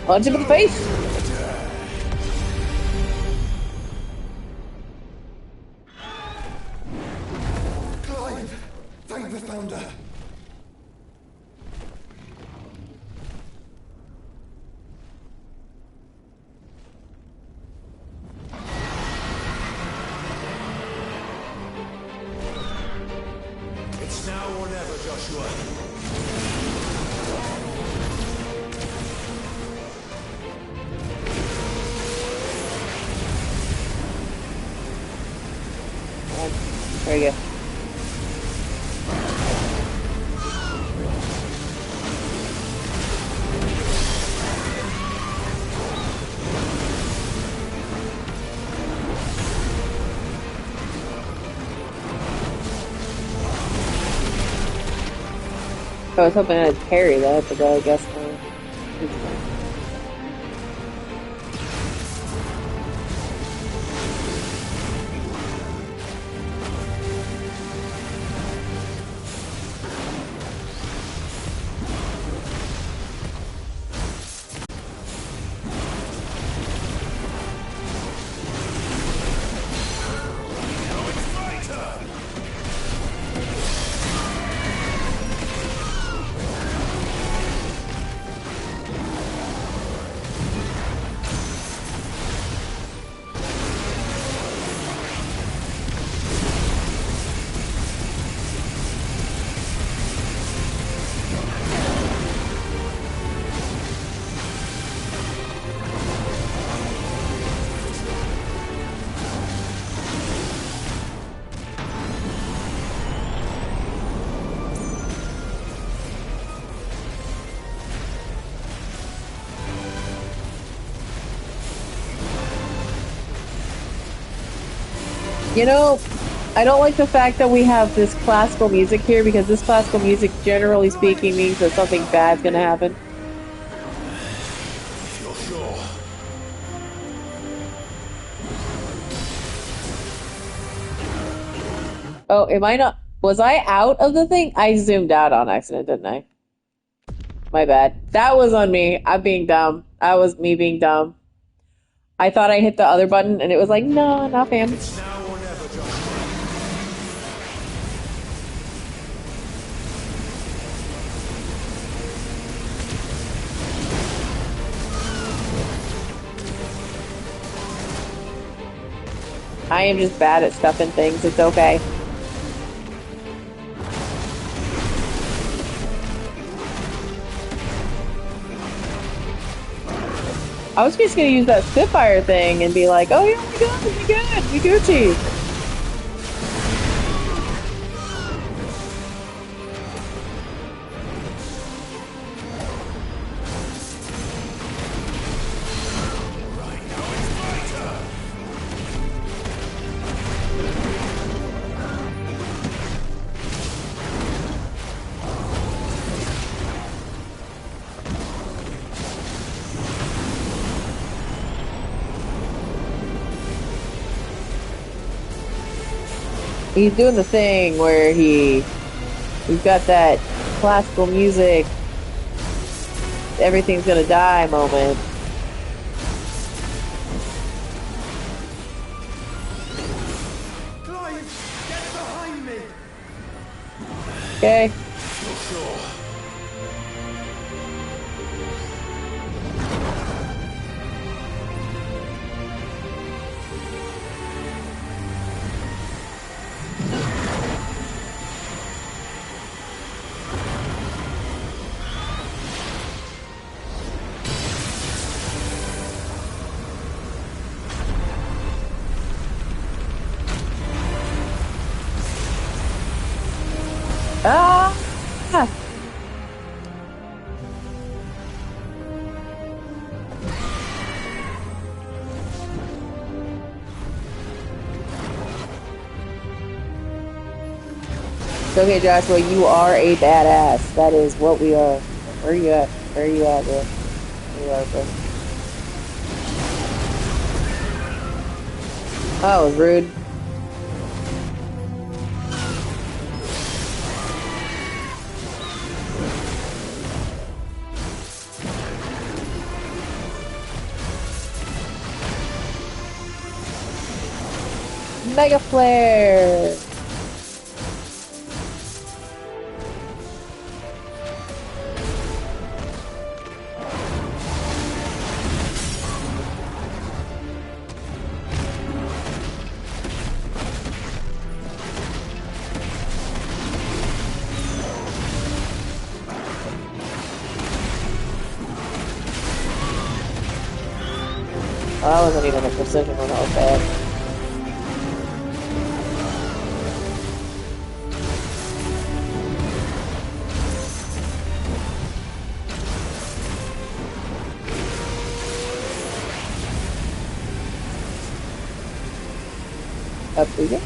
Punch him in the face! Clive! Thank the founder! It's now or never, Joshua. There you go. I was hoping I'd parry that, but I guess not. You know, I don't like the fact that we have this classical music here, because this classical music, generally speaking, means that something bad's gonna happen. If you're sure. Oh, am I not? Was I out of the thing? I zoomed out on accident, didn't I? My bad. That was on me. I'm being dumb. That was me being dumb. I thought I hit the other button, and it was like, no, not fam. It's now or never, Joshua. I am just bad at stuffing things. It's okay. I was just gonna use that Spitfire thing and be like, oh yeah, we good, we Gucci. He's doing the thing where he's got that classical music, everything's gonna die moment. Clive, get behind me! Okay. Ah! It's okay, Joshua, you are a badass. That is what we are. Where are you at? Where are you at, bro? Where you at, bro? Oh, that was rude. Mega Flare! Oh, that wasn't even a precision one, that was bad. Up we go.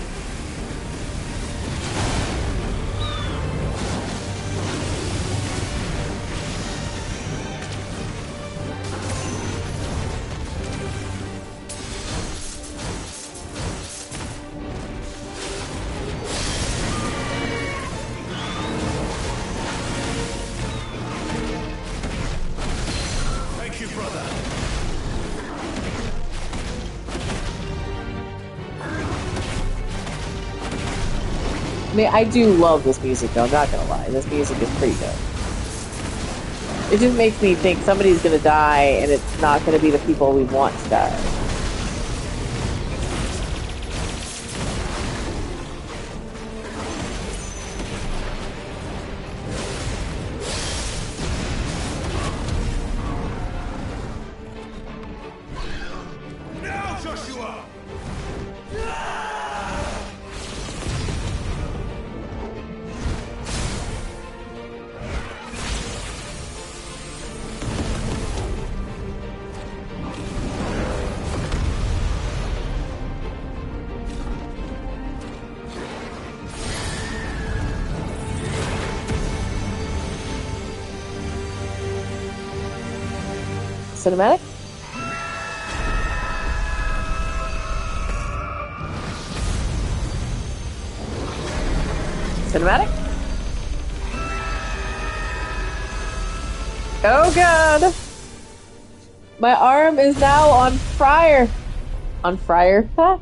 Thank you, brother. I mean, I do love this music, though. I'm not gonna lie. This music is pretty dope. It just makes me think somebody's gonna die, and it's not gonna be the people we want to die. Now, Joshua! Cinematic? Cinematic? Oh god! My arm is now on fire! On fire? Huh?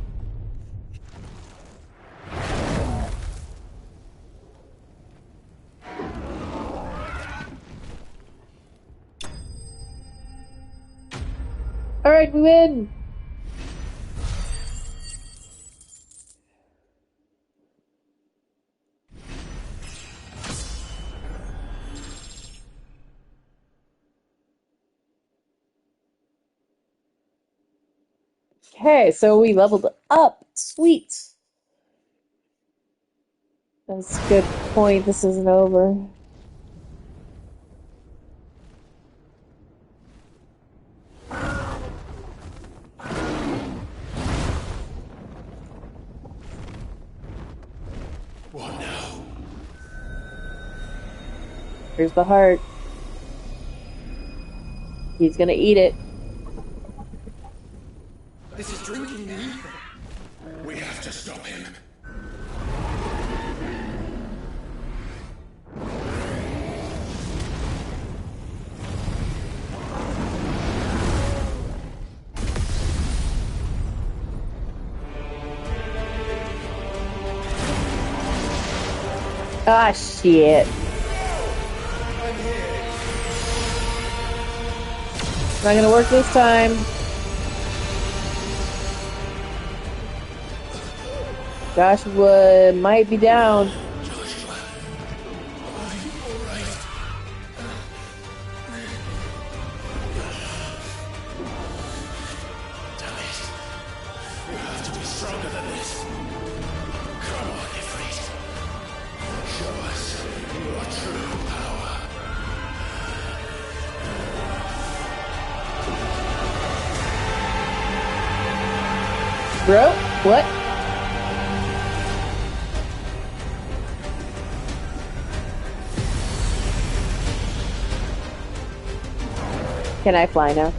Alright, we win! Okay, so we leveled up. Sweet. That's a good point. This isn't over. What now? Here's the heart. He's gonna eat it. This is drinking the ether. We have to stop him. Ah, shit. Not gonna work this time. Joshua might be down. Joshua, are you all right? Damn it. You have to be stronger than this. Come on, Ifrit. Show us your true power. Bro, what? Can I fly now?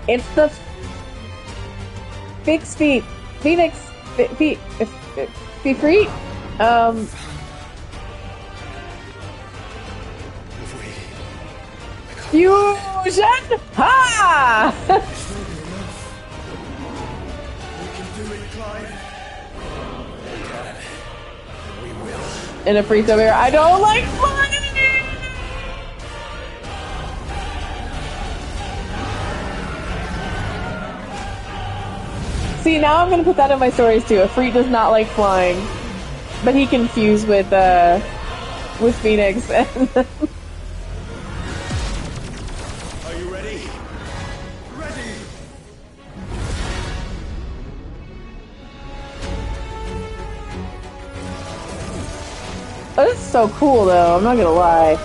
It's the fixed feet. Phoenix feet. Be free. If we Fusion! Ha! We can do it, Clive. we will. In a freeze over here. I don't like flying! See, now I'm gonna put that in my stories too. Ifrit does not like flying, but he can fuse with Phoenix. Are you ready? Ready! Oh, this is so cool, though. I'm not gonna lie.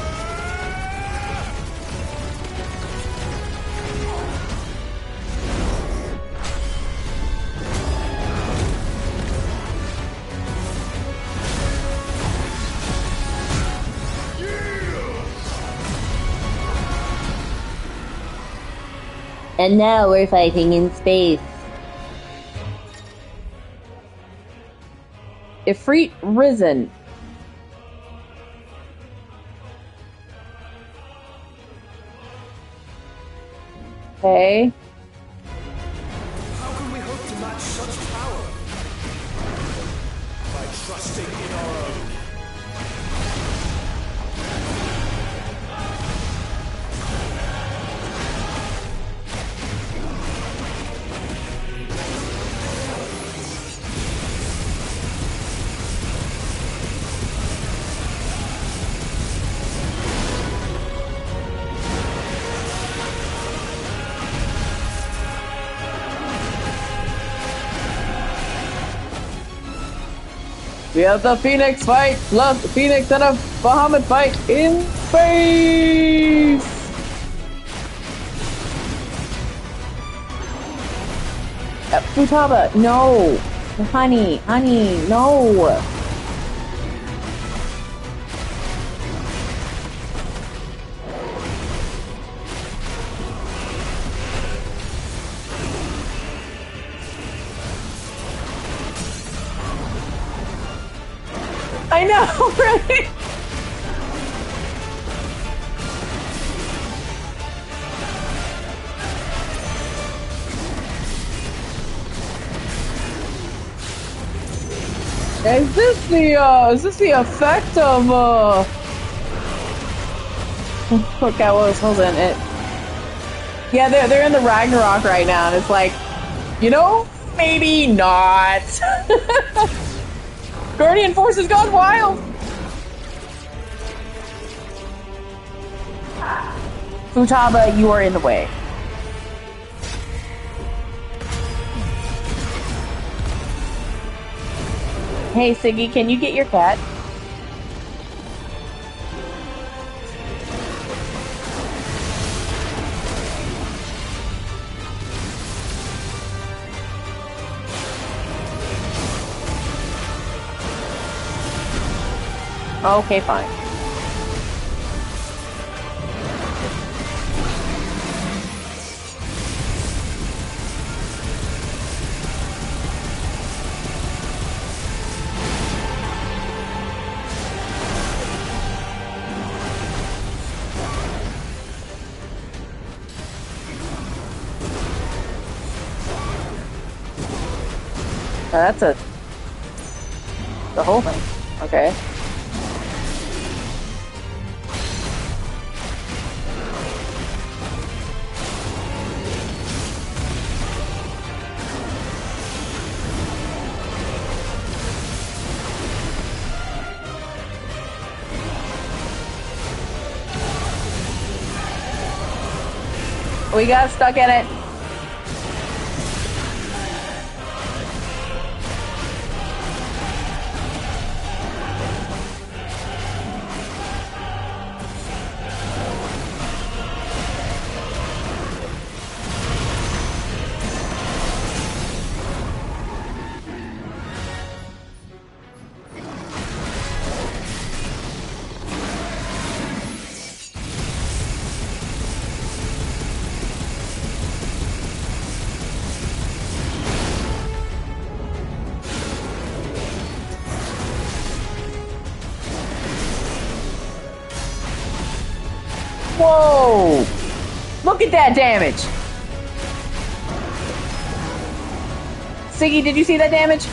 And now we're fighting in space. Ifrit risen. Okay. How can we hope to match such power? By trusting in our own. We have the Phoenix fight, plus Phoenix and a Bahamut fight in space! Futaba, no! Honey, no! I know, right? Is this the effect of, okay, hold on, yeah, they're in the Ragnarok right now, and it's like, you know, maybe not. Guardian Force has gone wild! Futaba, you are in the way. Hey, Siggy, can you get your cat? Okay, fine. That's the whole thing. Okay. We got stuck in it. Whoa! Look at that damage! Siggy, did you see that damage?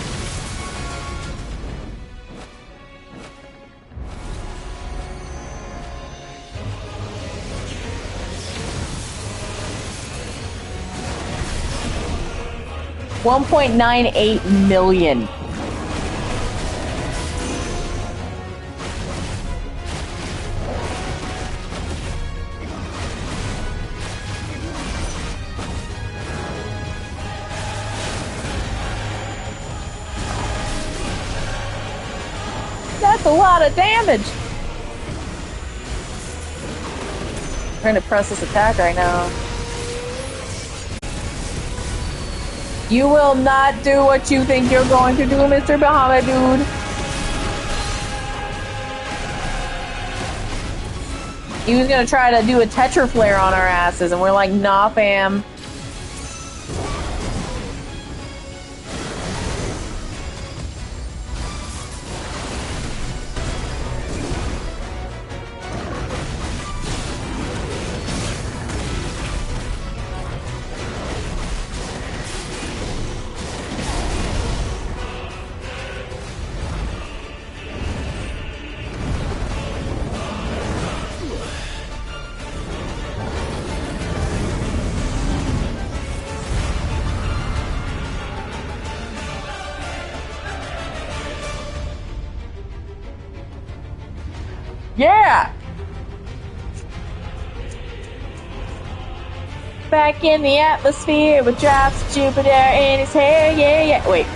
$1.98 million. That's a lot of damage. I'm trying to press this attack right now. You will not do what you think you're going to do, Mr. Bahamut, dude. He was gonna try to do a Tetra Flare on our asses, and we're like, nah, fam. Yeah! Back in the atmosphere with drops of Jupiter in his hair, yeah, yeah. Wait.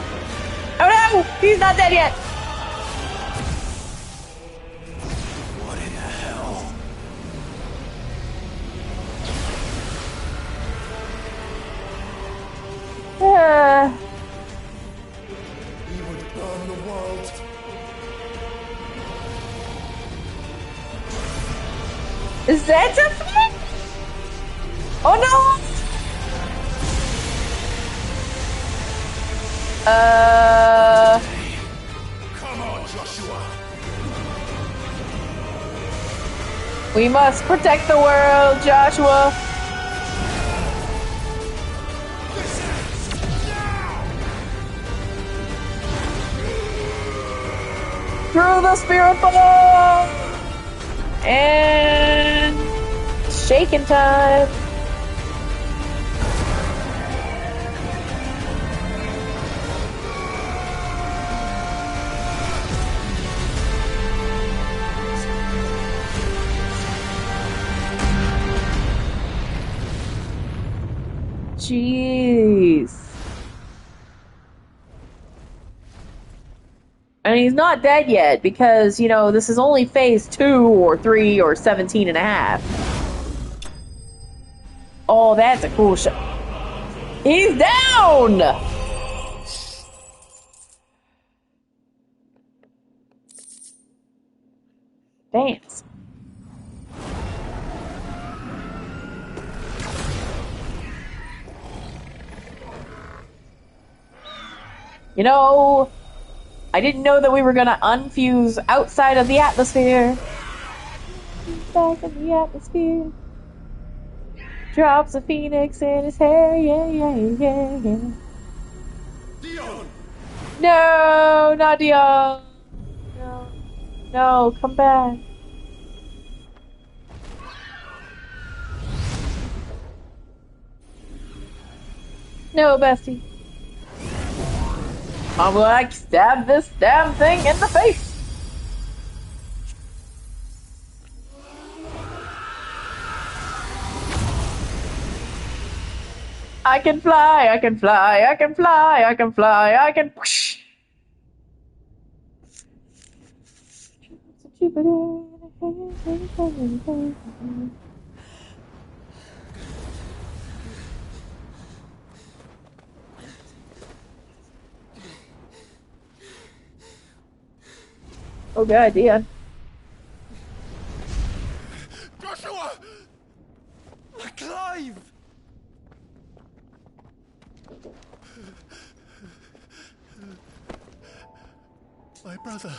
Oh no! He's not dead yet! What in the hell? He would burn the world. Is that a thing? Oh no! Come on, Joshua. We must protect the world, Joshua. Through the spirit ball! And shaking time. Jeez. And he's not dead yet because, you know, this is only phase 2 or 3 or 17 and a half. Oh, that's a cool shot. He's down! Dance. You know, I didn't know that we were gonna unfuse outside of the atmosphere. Back in the atmosphere. Drops a phoenix in his hair, yeah, yeah, yeah, yeah. Dion! No, not Dion. No, no, come back. No, bestie. I'm like, stab this damn thing in the face. I can fly, I can fly, I can fly, I can fly, I can whoosh. Oh god, Dion. Joshua! Clive! My brother.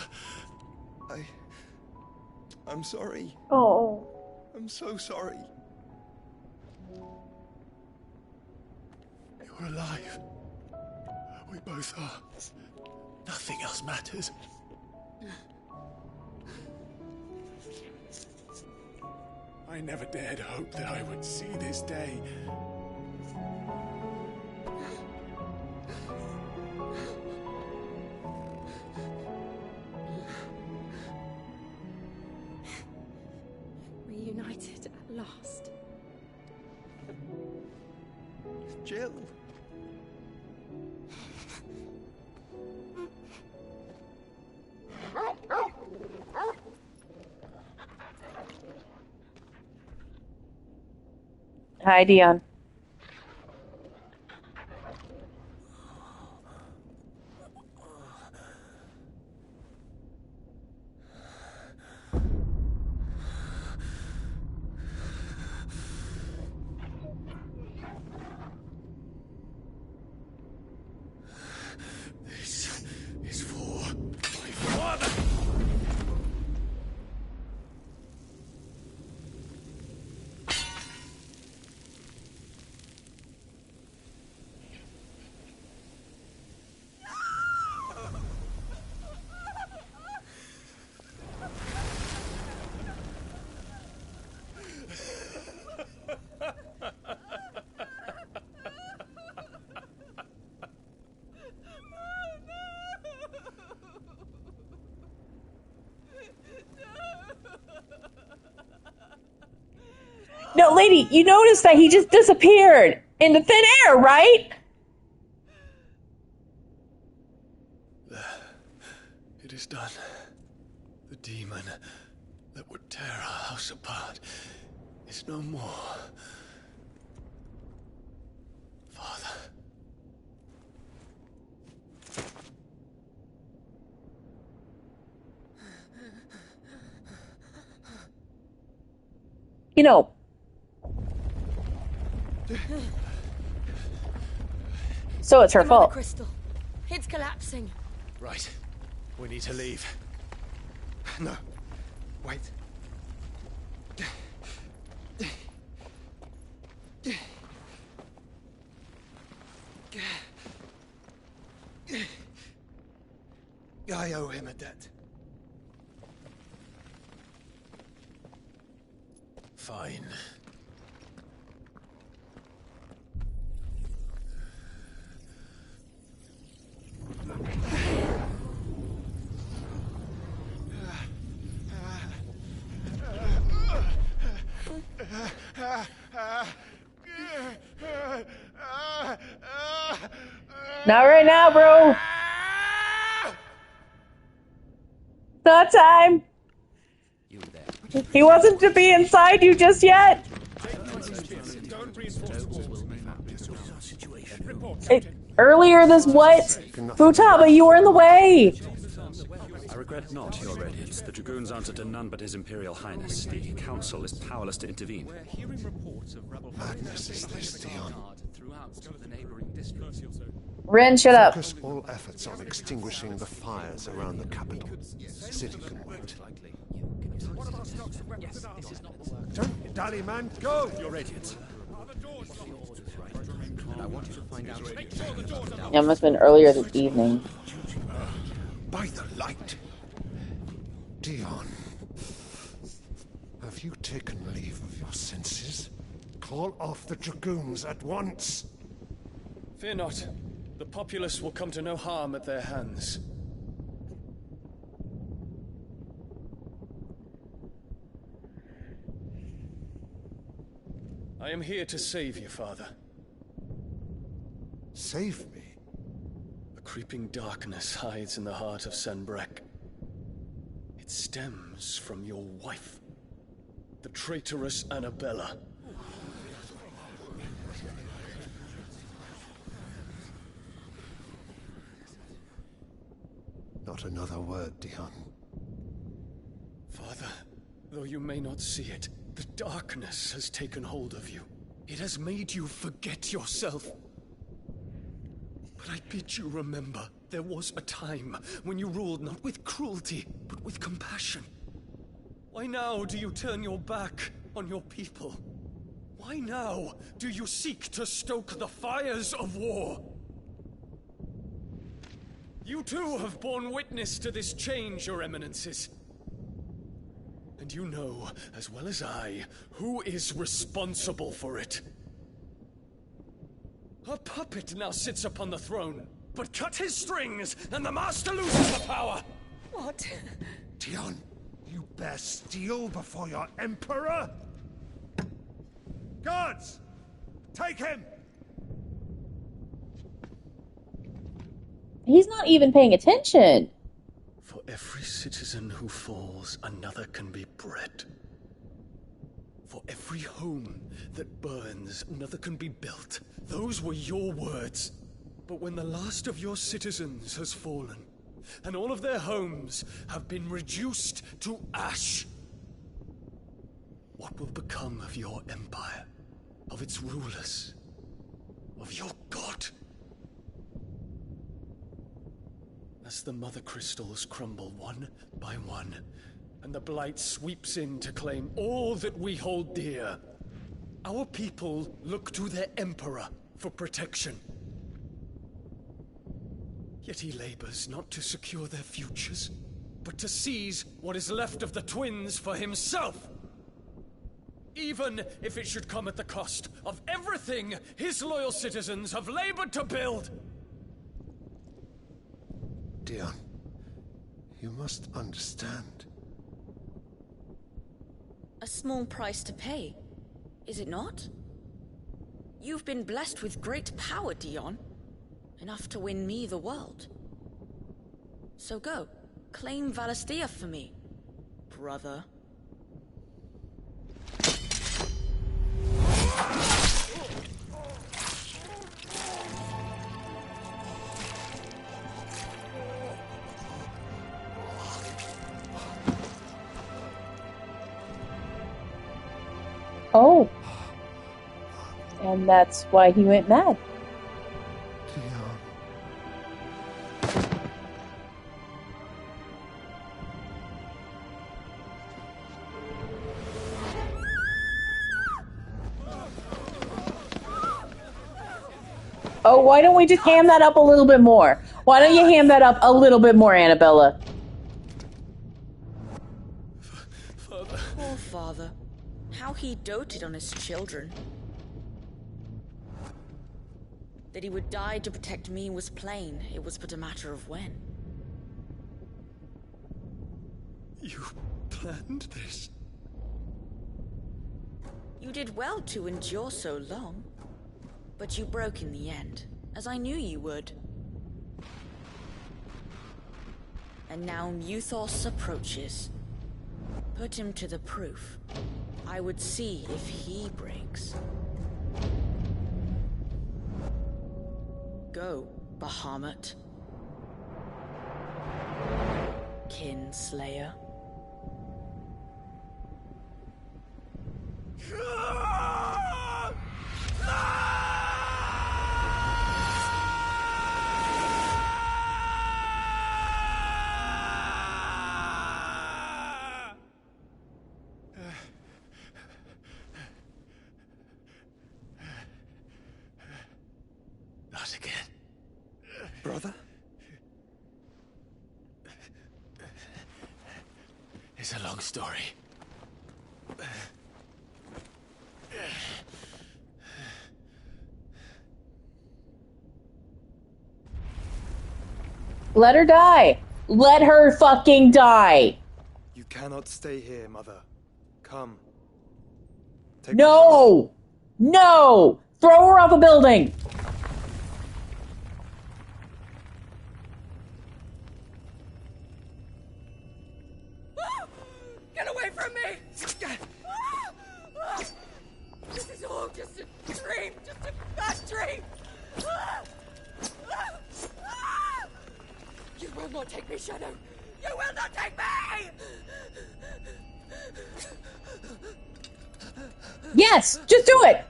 I'm sorry. Oh. I'm so sorry. You're alive. We both are. Nothing else matters. I never dared hope that I would see this day. Reunited at last. Jill. Hi, Dion. This is for my father. No, lady, you noticed that he just disappeared into thin air, right? It is done. The demon that would tear our house apart is no more. Father. You know, so it's her The mother fault. crystal. It's collapsing. Right. We need to leave. No. Wait. I owe him a debt. Fine. Not right now, bro. Not time. He wasn't to be inside you just yet. Earlier this what? Futaba, you were in the way. I regret not, Your Radiance. The Dragoons answer to none but His Imperial Highness. The Council is powerless to intervene. We're hearing reports of rebel Madness is this, Dion. throughout the neighboring districts. Ren, shut up. Focus all efforts on extinguishing the fires around the capital. The city can wait. Don't dally, man. Go! Your Radiance. And I want you to find out. Yeah, it must have been earlier this evening. By the light! Dion, have you taken leave of your senses? Call off the Dragoons at once! Fear not. The populace will come to no harm at their hands. I am here to save you, Father. Save me? A creeping darkness hides in the heart of Sanbreque. It stems from your wife, the traitorous Annabella. Not another word, Dion. Father, though you may not see it, the darkness has taken hold of you. It has made you forget yourself. But I bid you remember, there was a time when you ruled not with cruelty, but with compassion. Why now do you turn your back on your people? Why now do you seek to stoke the fires of war? You too have borne witness to this change, Your Eminences. And you know, as well as I, who is responsible for it. A puppet now sits upon the throne, but cut his strings, and the master loses the power! What? Dion, you bear steel before your Emperor? Guards! Take him! He's not even paying attention. For every citizen who falls, another can be bred. For every home that burns, another can be built. Those were your words. But when the last of your citizens has fallen, and all of their homes have been reduced to ash, what will become of your empire, of its rulers, of your god? As the mother crystals crumble one by one, and the blight sweeps in to claim all that we hold dear, our people look to their emperor for protection. Yet he labors not to secure their futures, but to seize what is left of the twins for himself. Even if it should come at the cost of everything his loyal citizens have labored to build. Dion, you must understand. A small price to pay, is it not? You've been blessed with great power, Dion. Enough to win me the world. So go, claim Valisthea for me, brother. Oh. And that's why he went mad. Dion. Oh, why don't we just ham that up a little bit more? Why don't you ham that up a little bit more, Annabella? Father. Poor father. How he doted on his children. That he would die to protect me was plain. It was but a matter of when. You planned this? You did well to endure so long. But you broke in the end, as I knew you would. And now Muthos approaches. Put him to the proof. I would see if he breaks. Go, Bahamut. Kinslayer. Not again. Brother? It's a long story. Let her die. Let her fucking die. You cannot stay here, Mother. Come. Take No! No! Throw her off a building! Get away from me! This is all just a dream, just a bad dream! You will not take me, Shadow! You will not take me! Yes! Just do it!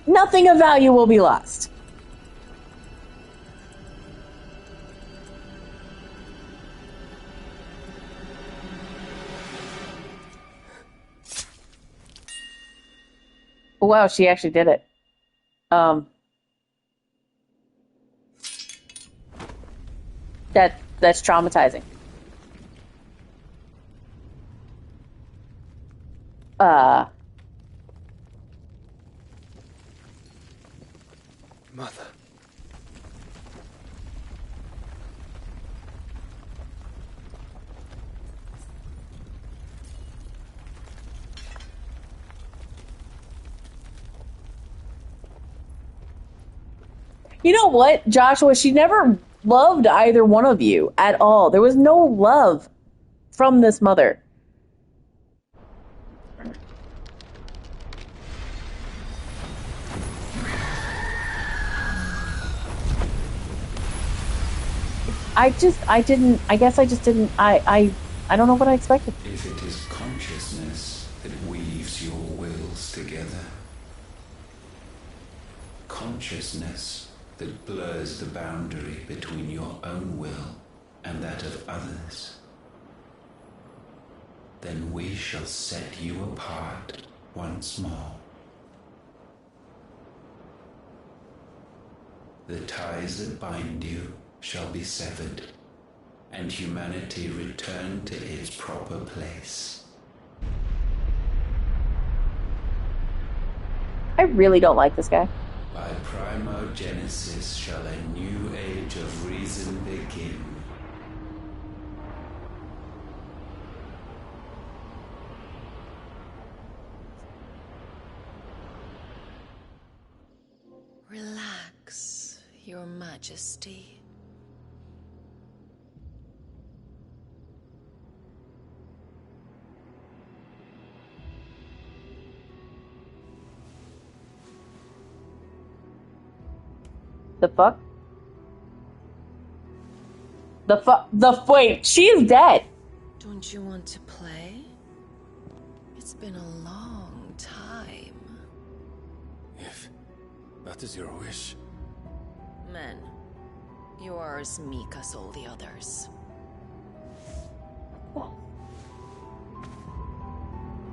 Nothing of value will be lost. Wow, she actually did it. That's traumatizing. Mother. You know what, Joshua? She never loved either one of you at all. There was no love from this mother. I guess I just didn't, I don't know what I expected. If it is consciousness that weaves your wills together, consciousness that blurs the boundary between your own will and that of others, then we shall set you apart once more. The ties that bind you shall be severed, and humanity return to its proper place. I really don't like this guy. By primogenesis shall a new age of reason begin. Relax, Your Majesty. The fuck? Wait, she is dead. Don't you want to play? It's been a long time. If that is your wish. Men, you are as meek as all the others.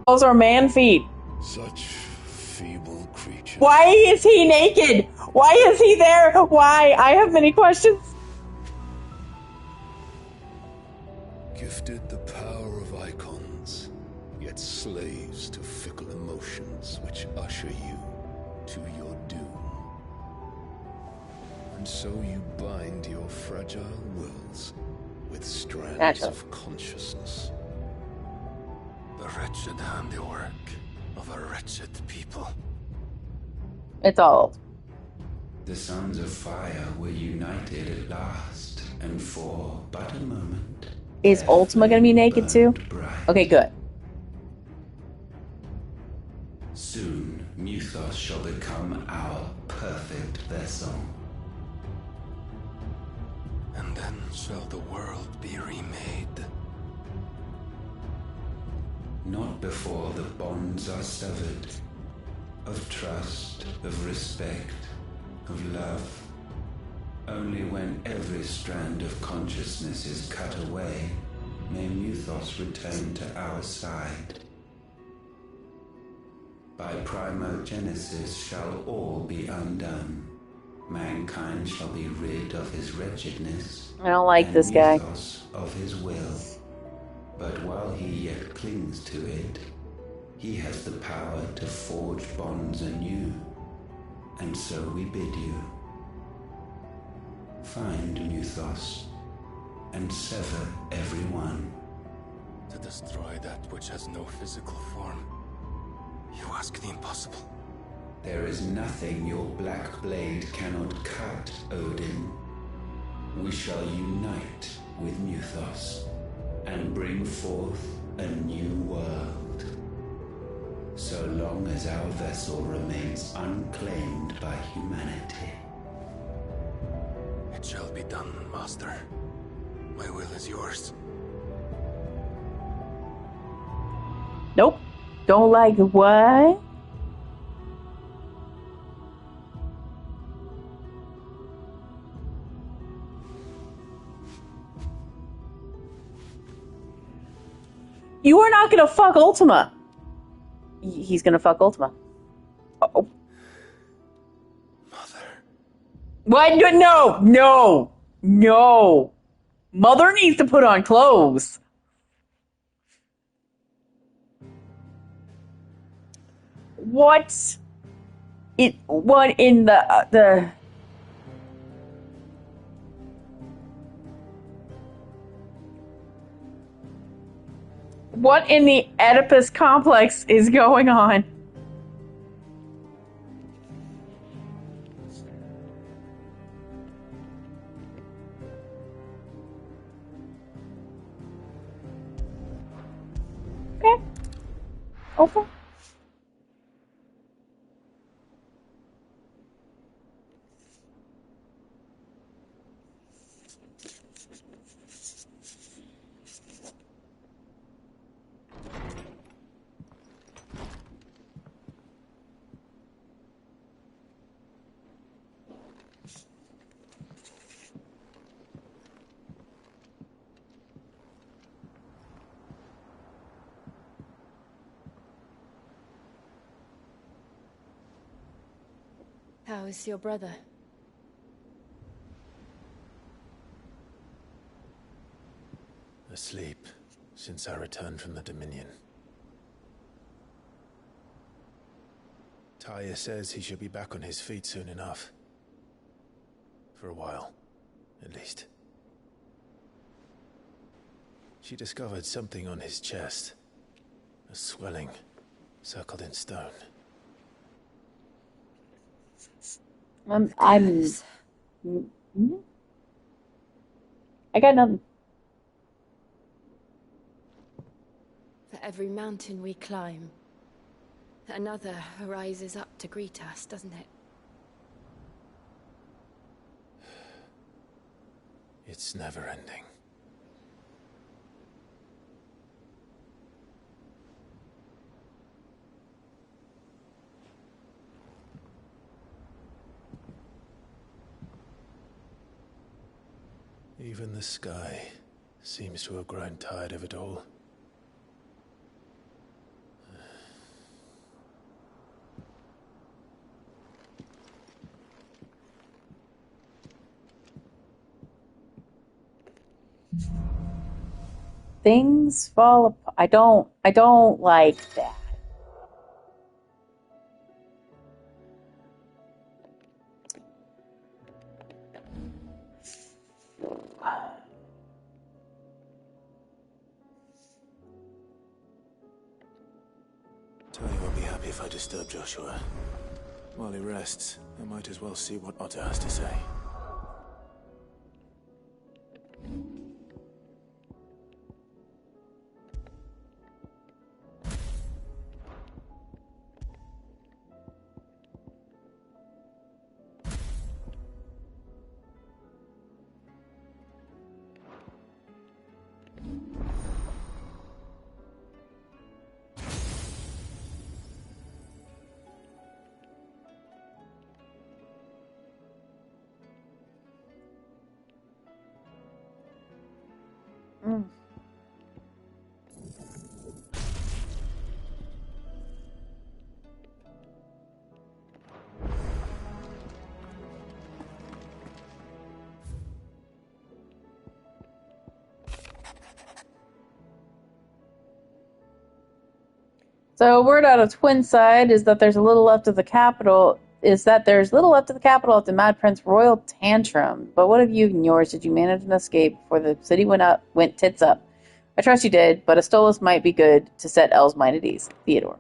Those are man feet. Such feeble creatures. Why is he naked? Why is he there? Why? I have many questions. Gifted the power of icons, yet slaves to fickle emotions which usher you to your doom. And so you bind your fragile wills with strands of consciousness. The wretched handiwork of a wretched people. It's all. The Sons of Fire were united at last, and for but a moment... Is Ultima gonna be naked too? Okay, good. Soon, Mythos shall become our perfect vessel. And then shall the world be remade. Not before the bonds are severed. Of trust, of respect, of love. Only when every strand of consciousness is cut away, may Mythos return to our side. By primogenesis shall all be undone. Mankind shall be rid of his wretchedness. I don't like this guy. Mythos of his will. But while he yet clings to it, he has the power to forge bonds anew. And so we bid you. Find Mythos, and sever everyone. To destroy that which has no physical form. You ask the impossible. There is nothing your black blade cannot cut, Odin. We shall unite with Mythos, and bring forth a new world. So long as our vessel remains unclaimed by humanity. It shall be done, Master. My will is yours. Nope. Don't like what? You are not gonna fuck Ultima. He's gonna fuck Ultima. Oh. Mother. What? No! No! No! Mother needs to put on clothes. What? What in the... What in the Oedipus complex is going on? Okay. Okay. How is your brother? Asleep, since I returned from the Dominion. Taya says he should be back on his feet soon enough. For a while, at least. She discovered something on his chest. A swelling, circled in stone. I got nothing. For every mountain we climb, another rises up to greet us, doesn't it? It's never ending. Even the sky seems to have grown tired of it all. Things fall apart. I don't like that. Tony won't be happy if I disturb Joshua. While he rests, I might as well see what Otter has to say. Mm. So word out of Twinside is that there's little left of the capital after the Mad Prince Royal Tantrum. But what of you and yours? Did you manage an escape before the city went tits up? I trust you did, but a Stolas might be good to set Elle's mind at ease. Theodore.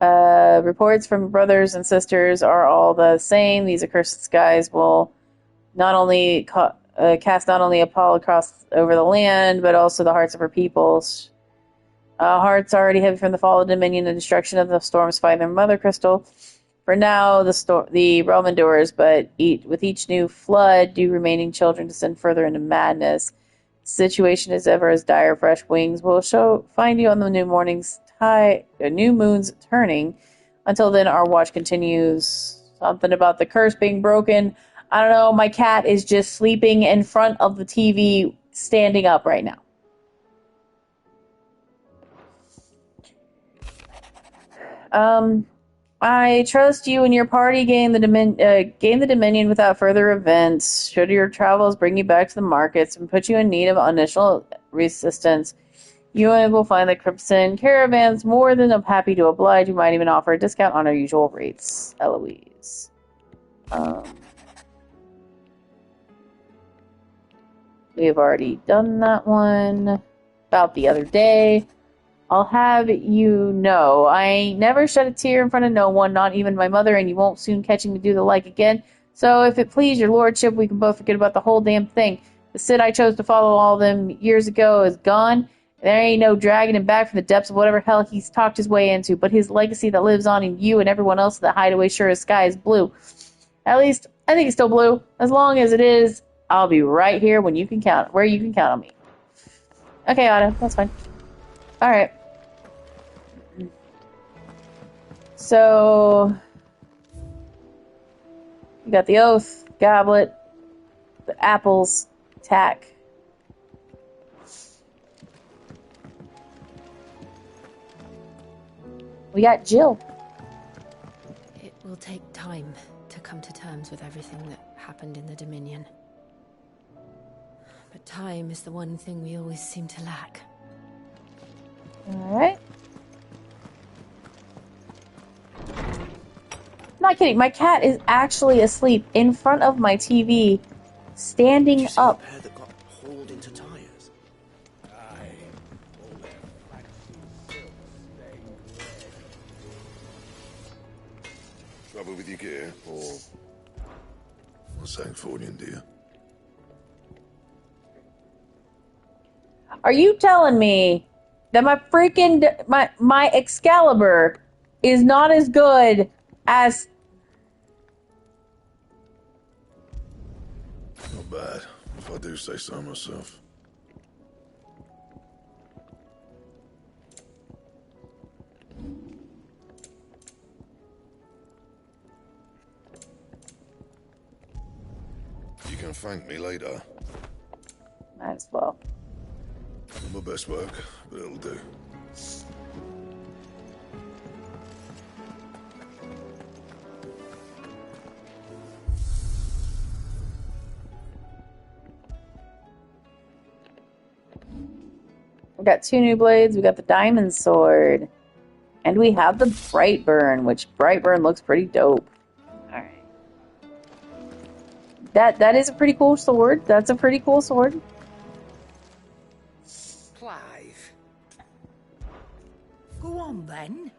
Reports from brothers and sisters are all the same. These accursed skies will not only cast not only a pall across over the land, but also the hearts of her peoples. Hearts already heavy from the fall of Dominion and destruction of the storms fighting their mother crystal. For now, the realm endures, but with each new flood, do remaining children descend further into madness. The situation is ever as dire. Fresh wings will find you on the new moon's turning. Until then, our watch continues. Something about the curse being broken. I don't know. My cat is just sleeping in front of the TV, standing up right now. I trust you and your party gain the Dominion without further events. Should your travels bring you back to the markets and put you in need of initial resistance, you will find the Crimson Caravans more than happy to oblige. You might even offer a discount on our usual rates. Eloise. We have already done that one about the other day. I'll have you know, I never shed a tear in front of no one, not even my mother, and you won't soon catch me do the like again. So if it please your lordship, we can both forget about the whole damn thing. The Cid I chose to follow all them years ago is gone. There ain't no dragging him back from the depths of whatever hell he's talked his way into, but his legacy that lives on in you and everyone else in the hideaway sure as sky is blue. At least, I think it's still blue. As long as it is, I'll be right here where you can count on me. Okay, Otto, that's fine. Alright. So, you got the oath, goblet, the apples, tack. We got Jill. It will take time to come to terms with everything that happened in the Dominion. But time is the one thing we always seem to lack. Alright. Not kidding. My cat is actually asleep in front of my TV, standing up. The pair that got hauled into tires? Trouble with your gear, or something for you, dear? Are you telling me that my freaking my Excalibur is not as good as? Not bad, if I do say so myself. You can thank me later. Might as well. Not my best work, but it'll do. We got 2 new blades. We got the diamond sword, and we have the Brightburn, which Brightburn looks pretty dope. All right, that is a pretty cool sword. That's a pretty cool sword. Clive. Go on, then.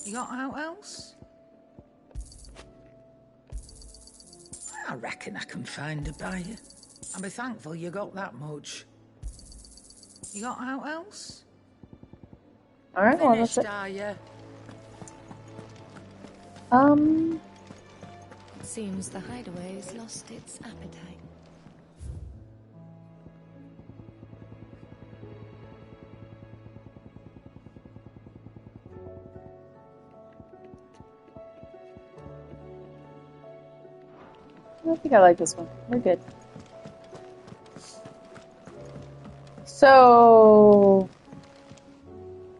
You got out else? I reckon I can find a buyer. I'll be thankful you got that much. You got out else? All right, well, that's Finished, it. are you? Seems the hideaway's lost its appetite. I think I like this one. We're good. So,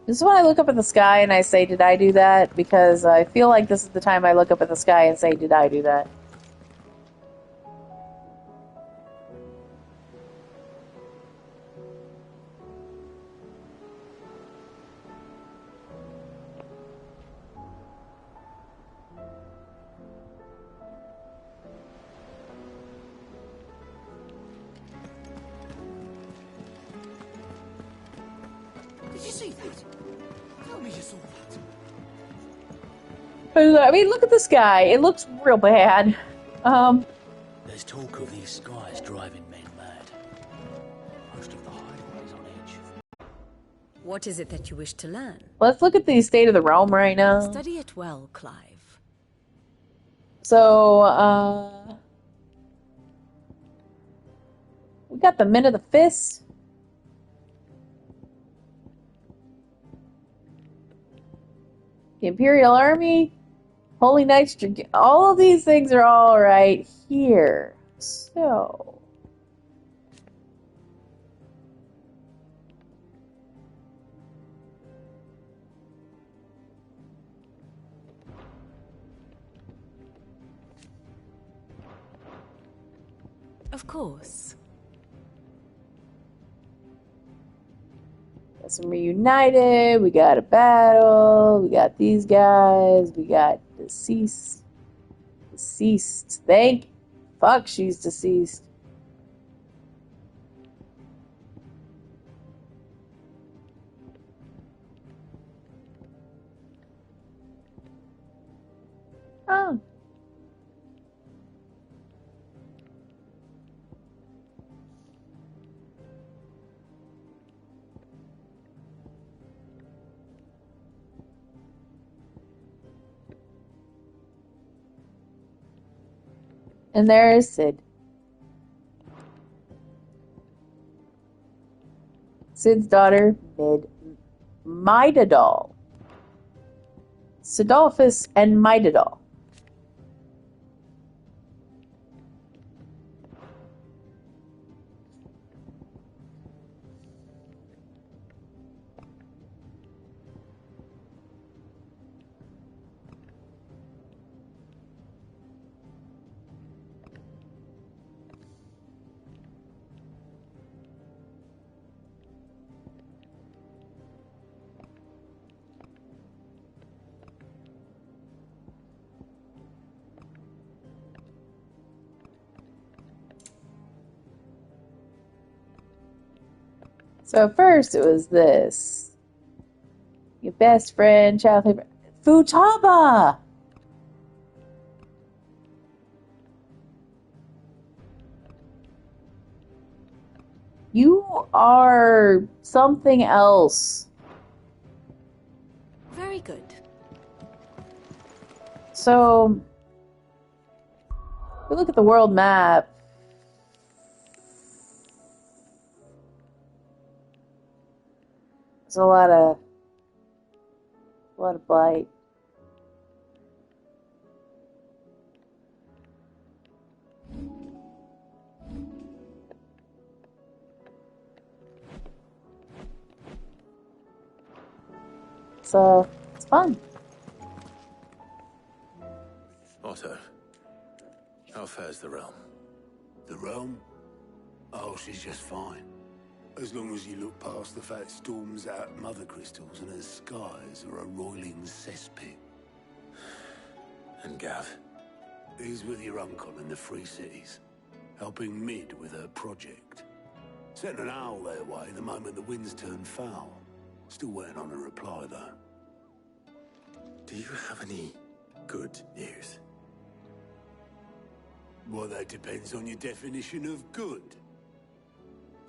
this is when I look up at the sky and I say, did I do that? Because I feel like this is the time I look up at the sky and say, did I do that? Did you see that? Tell me you saw that. I mean, look at the sky. It looks real bad. There's talk of these skies driving men mad. Most of the highways on edge. What is it that you wish to learn? Let's look at the state of the realm right now. Study it well, Clive. So, we got the Men of the Fist. The Imperial Army. Holy Knights. All of these things are all right here. So, Of course. got some reunited. We got a battle. We got these guys. We got deceased. Deceased. Fuck, she's deceased. Oh. And there is Sid. Sid's daughter, Midadol. Sidolphus and Midadol. So first it was this. Your best friend, childhood Futaba! You are something else. Very good. So, we look at the world map. There's a lot of blight. So, it's fun. Otto, how fares the realm? The realm? Oh, she's just fine. As long as you look past the fat storms out mother crystals and her skies are a roiling cesspit. And Gav? He's with your uncle in the Free Cities, helping Mid with her project. Sent an owl their way the moment the winds turned foul. Still waiting on a reply, though. Do you have any good news? Well, that depends on your definition of good.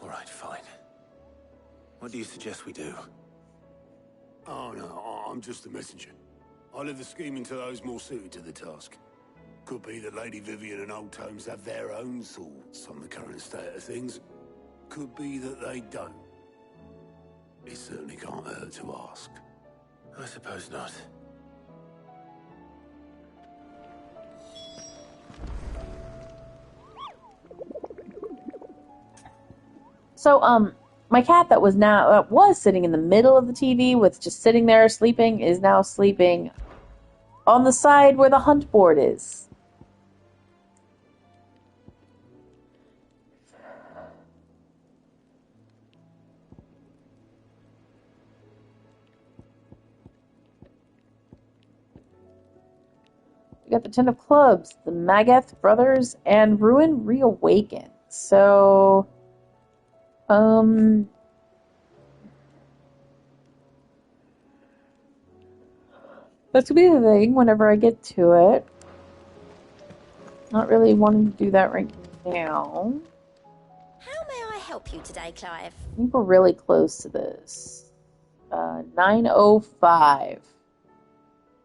All right, fine. What do you suggest we do? Oh, no, I'm just a messenger. I leave the scheming to those more suited to the task. Could be that Lady Vivian and Old Tomes have their own thoughts on the current state of things. Could be that they don't. It certainly can't hurt to ask. I suppose not. So, my cat that was sitting in the middle of the TV with just sitting there sleeping is now sleeping on the side where the hunt board is. We got the Ten of Clubs, the Magath brothers, and Ruin Reawakened. So, that's gonna be the thing whenever I get to it. Not really wanting to do that right now. How may I help you today, Clive? I think we're really close to this. 9:05.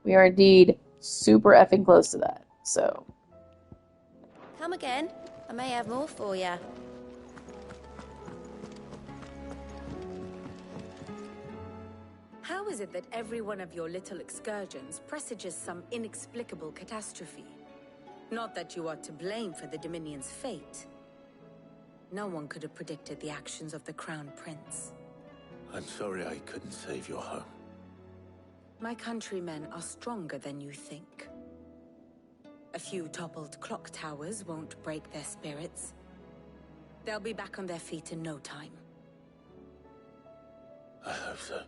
We are indeed super effing close to that. So. Come again. I may have more for you. How is it that every one of your little excursions presages some inexplicable catastrophe? Not that you are to blame for the Dominion's fate. No one could have predicted the actions of the Crown Prince. I'm sorry I couldn't save your home. My countrymen are stronger than you think. A few toppled clock towers won't break their spirits. They'll be back on their feet in no time. I hope so.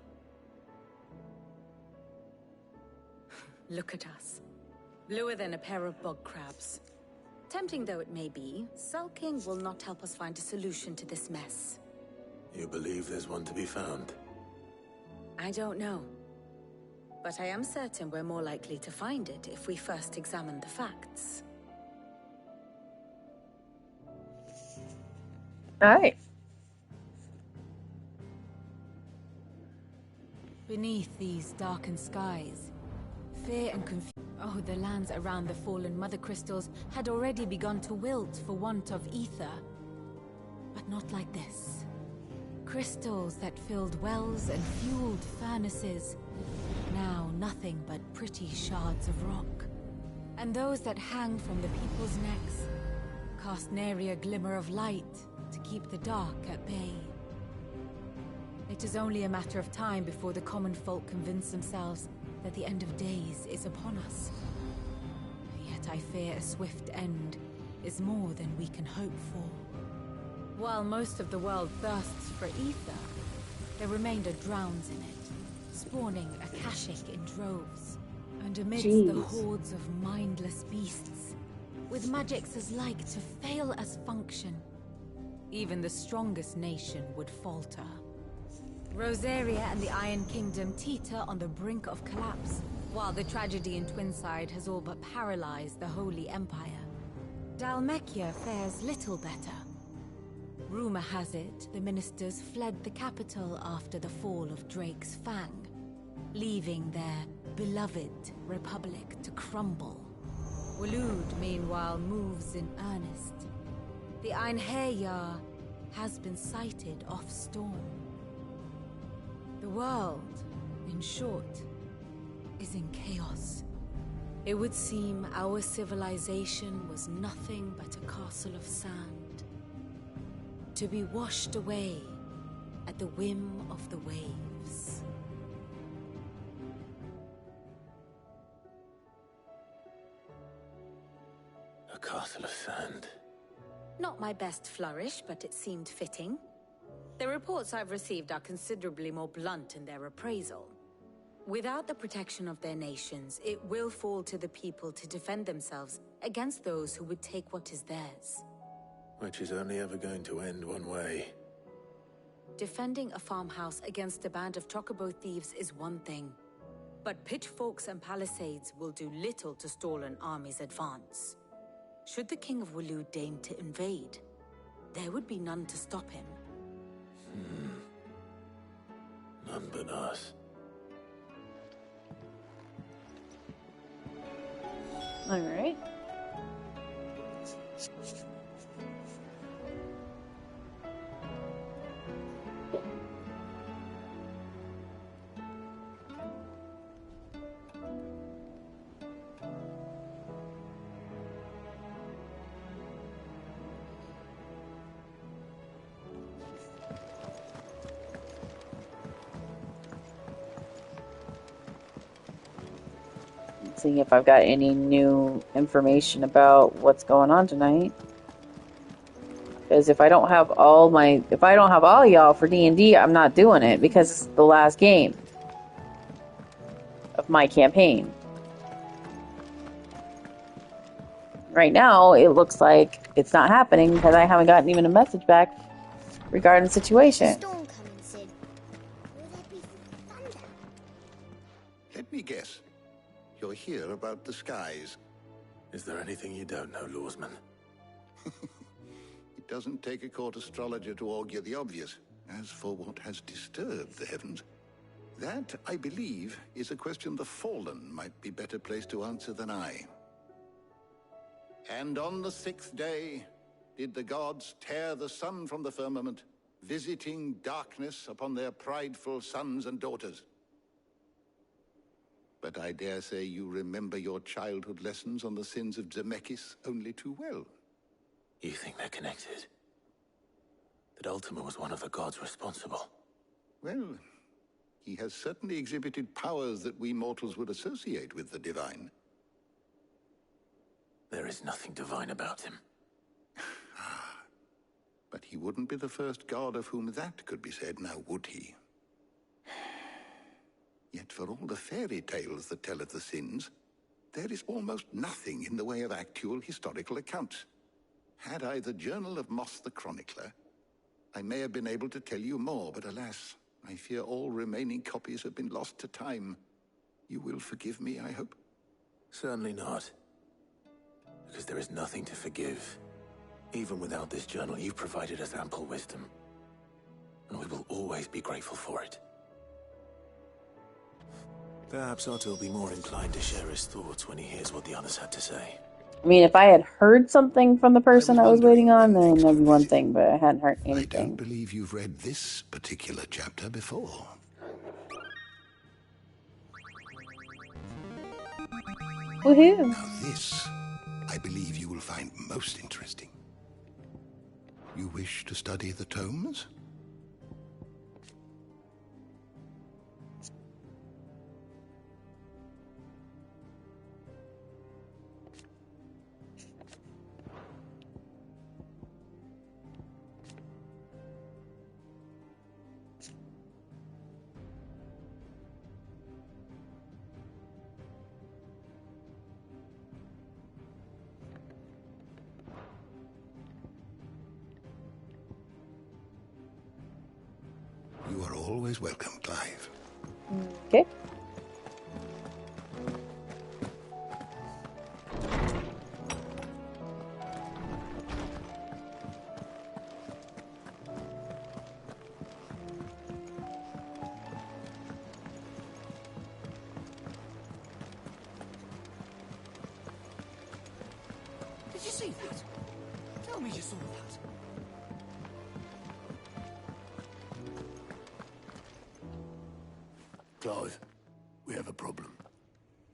Look at us. Bluer than a pair of bog crabs. Tempting though it may be, sulking will not help us find a solution to this mess. You believe there's one to be found? I don't know. But I am certain we're more likely to find it if we first examine the facts. Alright. Beneath these darkened skies, fear and confusion. Oh, the lands around the fallen mother crystals had already begun to wilt for want of ether. But not like this. Crystals that filled wells and fueled furnaces. Now nothing but pretty shards of rock. And those that hang from the people's necks cast nary a glimmer of light to keep the dark at bay. It is only a matter of time before the common folk convince themselves that the end of days is upon us. Yet I fear a swift end is more than we can hope for. While most of the world thirsts for ether, the remainder drowns in it, spawning Akashic in droves. And amidst the hordes of mindless beasts, with magics as like to fail as function, even the strongest nation would falter. Rosaria and the Iron Kingdom teeter on the brink of collapse, while the tragedy in Twinside has all but paralyzed the Holy Empire. Dalmekia fares little better. Rumor has it the ministers fled the capital after the fall of Drake's Fang, leaving their beloved republic to crumble. Waloed, meanwhile, moves in earnest. The Einherjar has been sighted off-storm. The world, in short, is in chaos. It would seem our civilization was nothing but a castle of sand, to be washed away at the whim of the waves. A castle of sand. Not my best flourish, but it seemed fitting. The reports I've received are considerably more blunt in their appraisal. Without the protection of their nations, it will fall to the people to defend themselves against those who would take what is theirs. Which is only ever going to end one way. Defending a farmhouse against a band of chocobo thieves is one thing, but pitchforks and palisades will do little to stall an army's advance. Should the King of Waloed deign to invade, there would be none to stop him. None but us. All right. Seeing if I've got any new information about what's going on tonight. Because if I don't have all y'all for D&D, I'm not doing it because it's the last game of my campaign. Right now, it looks like it's not happening because I haven't gotten even a message back regarding the situation. Storm coming, Sid. Will there be thunder? Let me guess. You're here about the skies. Is there anything you don't know, Lawsman? It doesn't take a court astrologer to augur the obvious. As for what has disturbed the heavens, that, I believe, is a question the Fallen might be better placed to answer than I. And on the 6th day did the gods tear the sun from the firmament, visiting darkness upon their prideful sons and daughters. But I dare say you remember your childhood lessons on the sins of Zemeckis only too well. You think they're connected? That Ultima was one of the gods responsible? Well, he has certainly exhibited powers that we mortals would associate with the divine. There is nothing divine about him. But he wouldn't be the first god of whom that could be said, now would he? Yet for all the fairy tales that tell of the sins, there is almost nothing in the way of actual historical accounts. Had I the Journal of Moss the Chronicler, I may have been able to tell you more, but alas, I fear all remaining copies have been lost to time. You will forgive me, I hope? Certainly not. Because there is nothing to forgive. Even without this journal, you've provided us ample wisdom. And we will always be grateful for it. Perhaps Otto will be more inclined to share his thoughts when he hears what the others had to say. I mean, if I had heard something from the person I was waiting on, then that'd be one thing, but I hadn't heard anything. I don't believe you've read this particular chapter before. Woohoo! Now this, I believe you will find most interesting. You wish to study the tomes? You are always welcome, Clive. Okay. Did you see that? Tell me you saw that. Clive, we have a problem.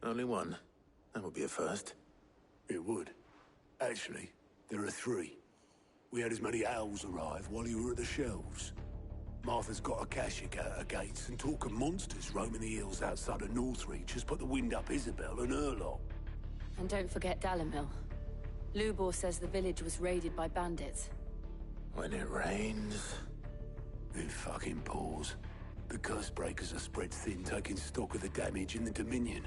Only one. That would be a first. It would. Actually, there are three. We had as many owls arrive while you were at the shelves. Martha's got a Kashik out her gates, and talk of monsters roaming the hills outside of Northreach has put the wind up Isabel and her lot. And don't forget Dalamil. Lubor says the village was raided by bandits. When it rains... It fucking pours. The curse breakers are spread thin, taking stock of the damage in the Dominion.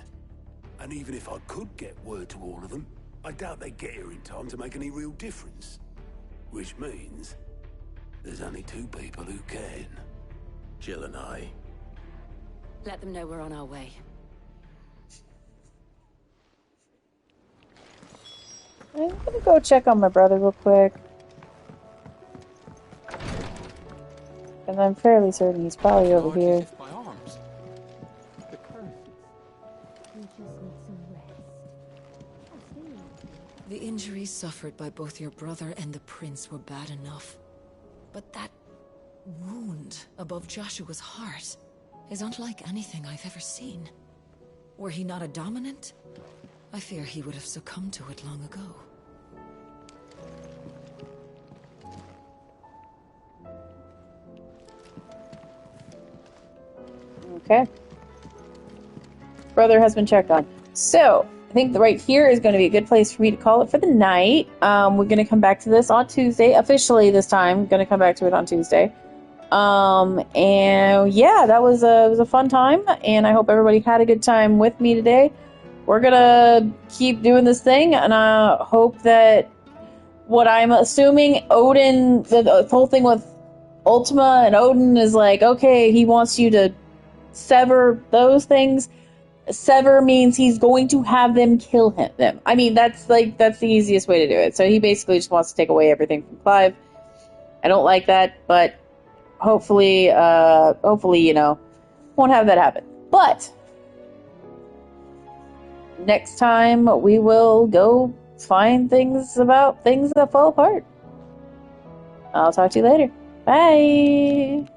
And even if I could get word to all of them, I doubt they'd get here in time to make any real difference. Which means... there's only two people who can. Jill and I. Let them know we're on our way. I'm gonna go check on my brother real quick. And I'm fairly certain he's probably over here. The injuries suffered by both your brother and the prince were bad enough. But that wound above Joshua's heart is unlike anything I've ever seen. Were he not a dominant, I fear he would have succumbed to it long ago. Okay. Brother has been checked on. So, I think right here is going to be a good place for me to call it for the night. We're going to come back to this on Tuesday. Officially this time. Going to come back to it on Tuesday. And yeah, that was a fun time. And I hope everybody had a good time with me today. We're going to keep doing this thing. And I hope that what I'm assuming Odin, the whole thing with Ultima and Odin is like, okay, he wants you to sever those things. Sever means he's going to have them kill them. I mean, that's the easiest way to do it. So he basically just wants to take away everything from Clive. I don't like that, but hopefully, won't have that happen. But next time we will go find things about things that fall apart. I'll talk to you later. Bye.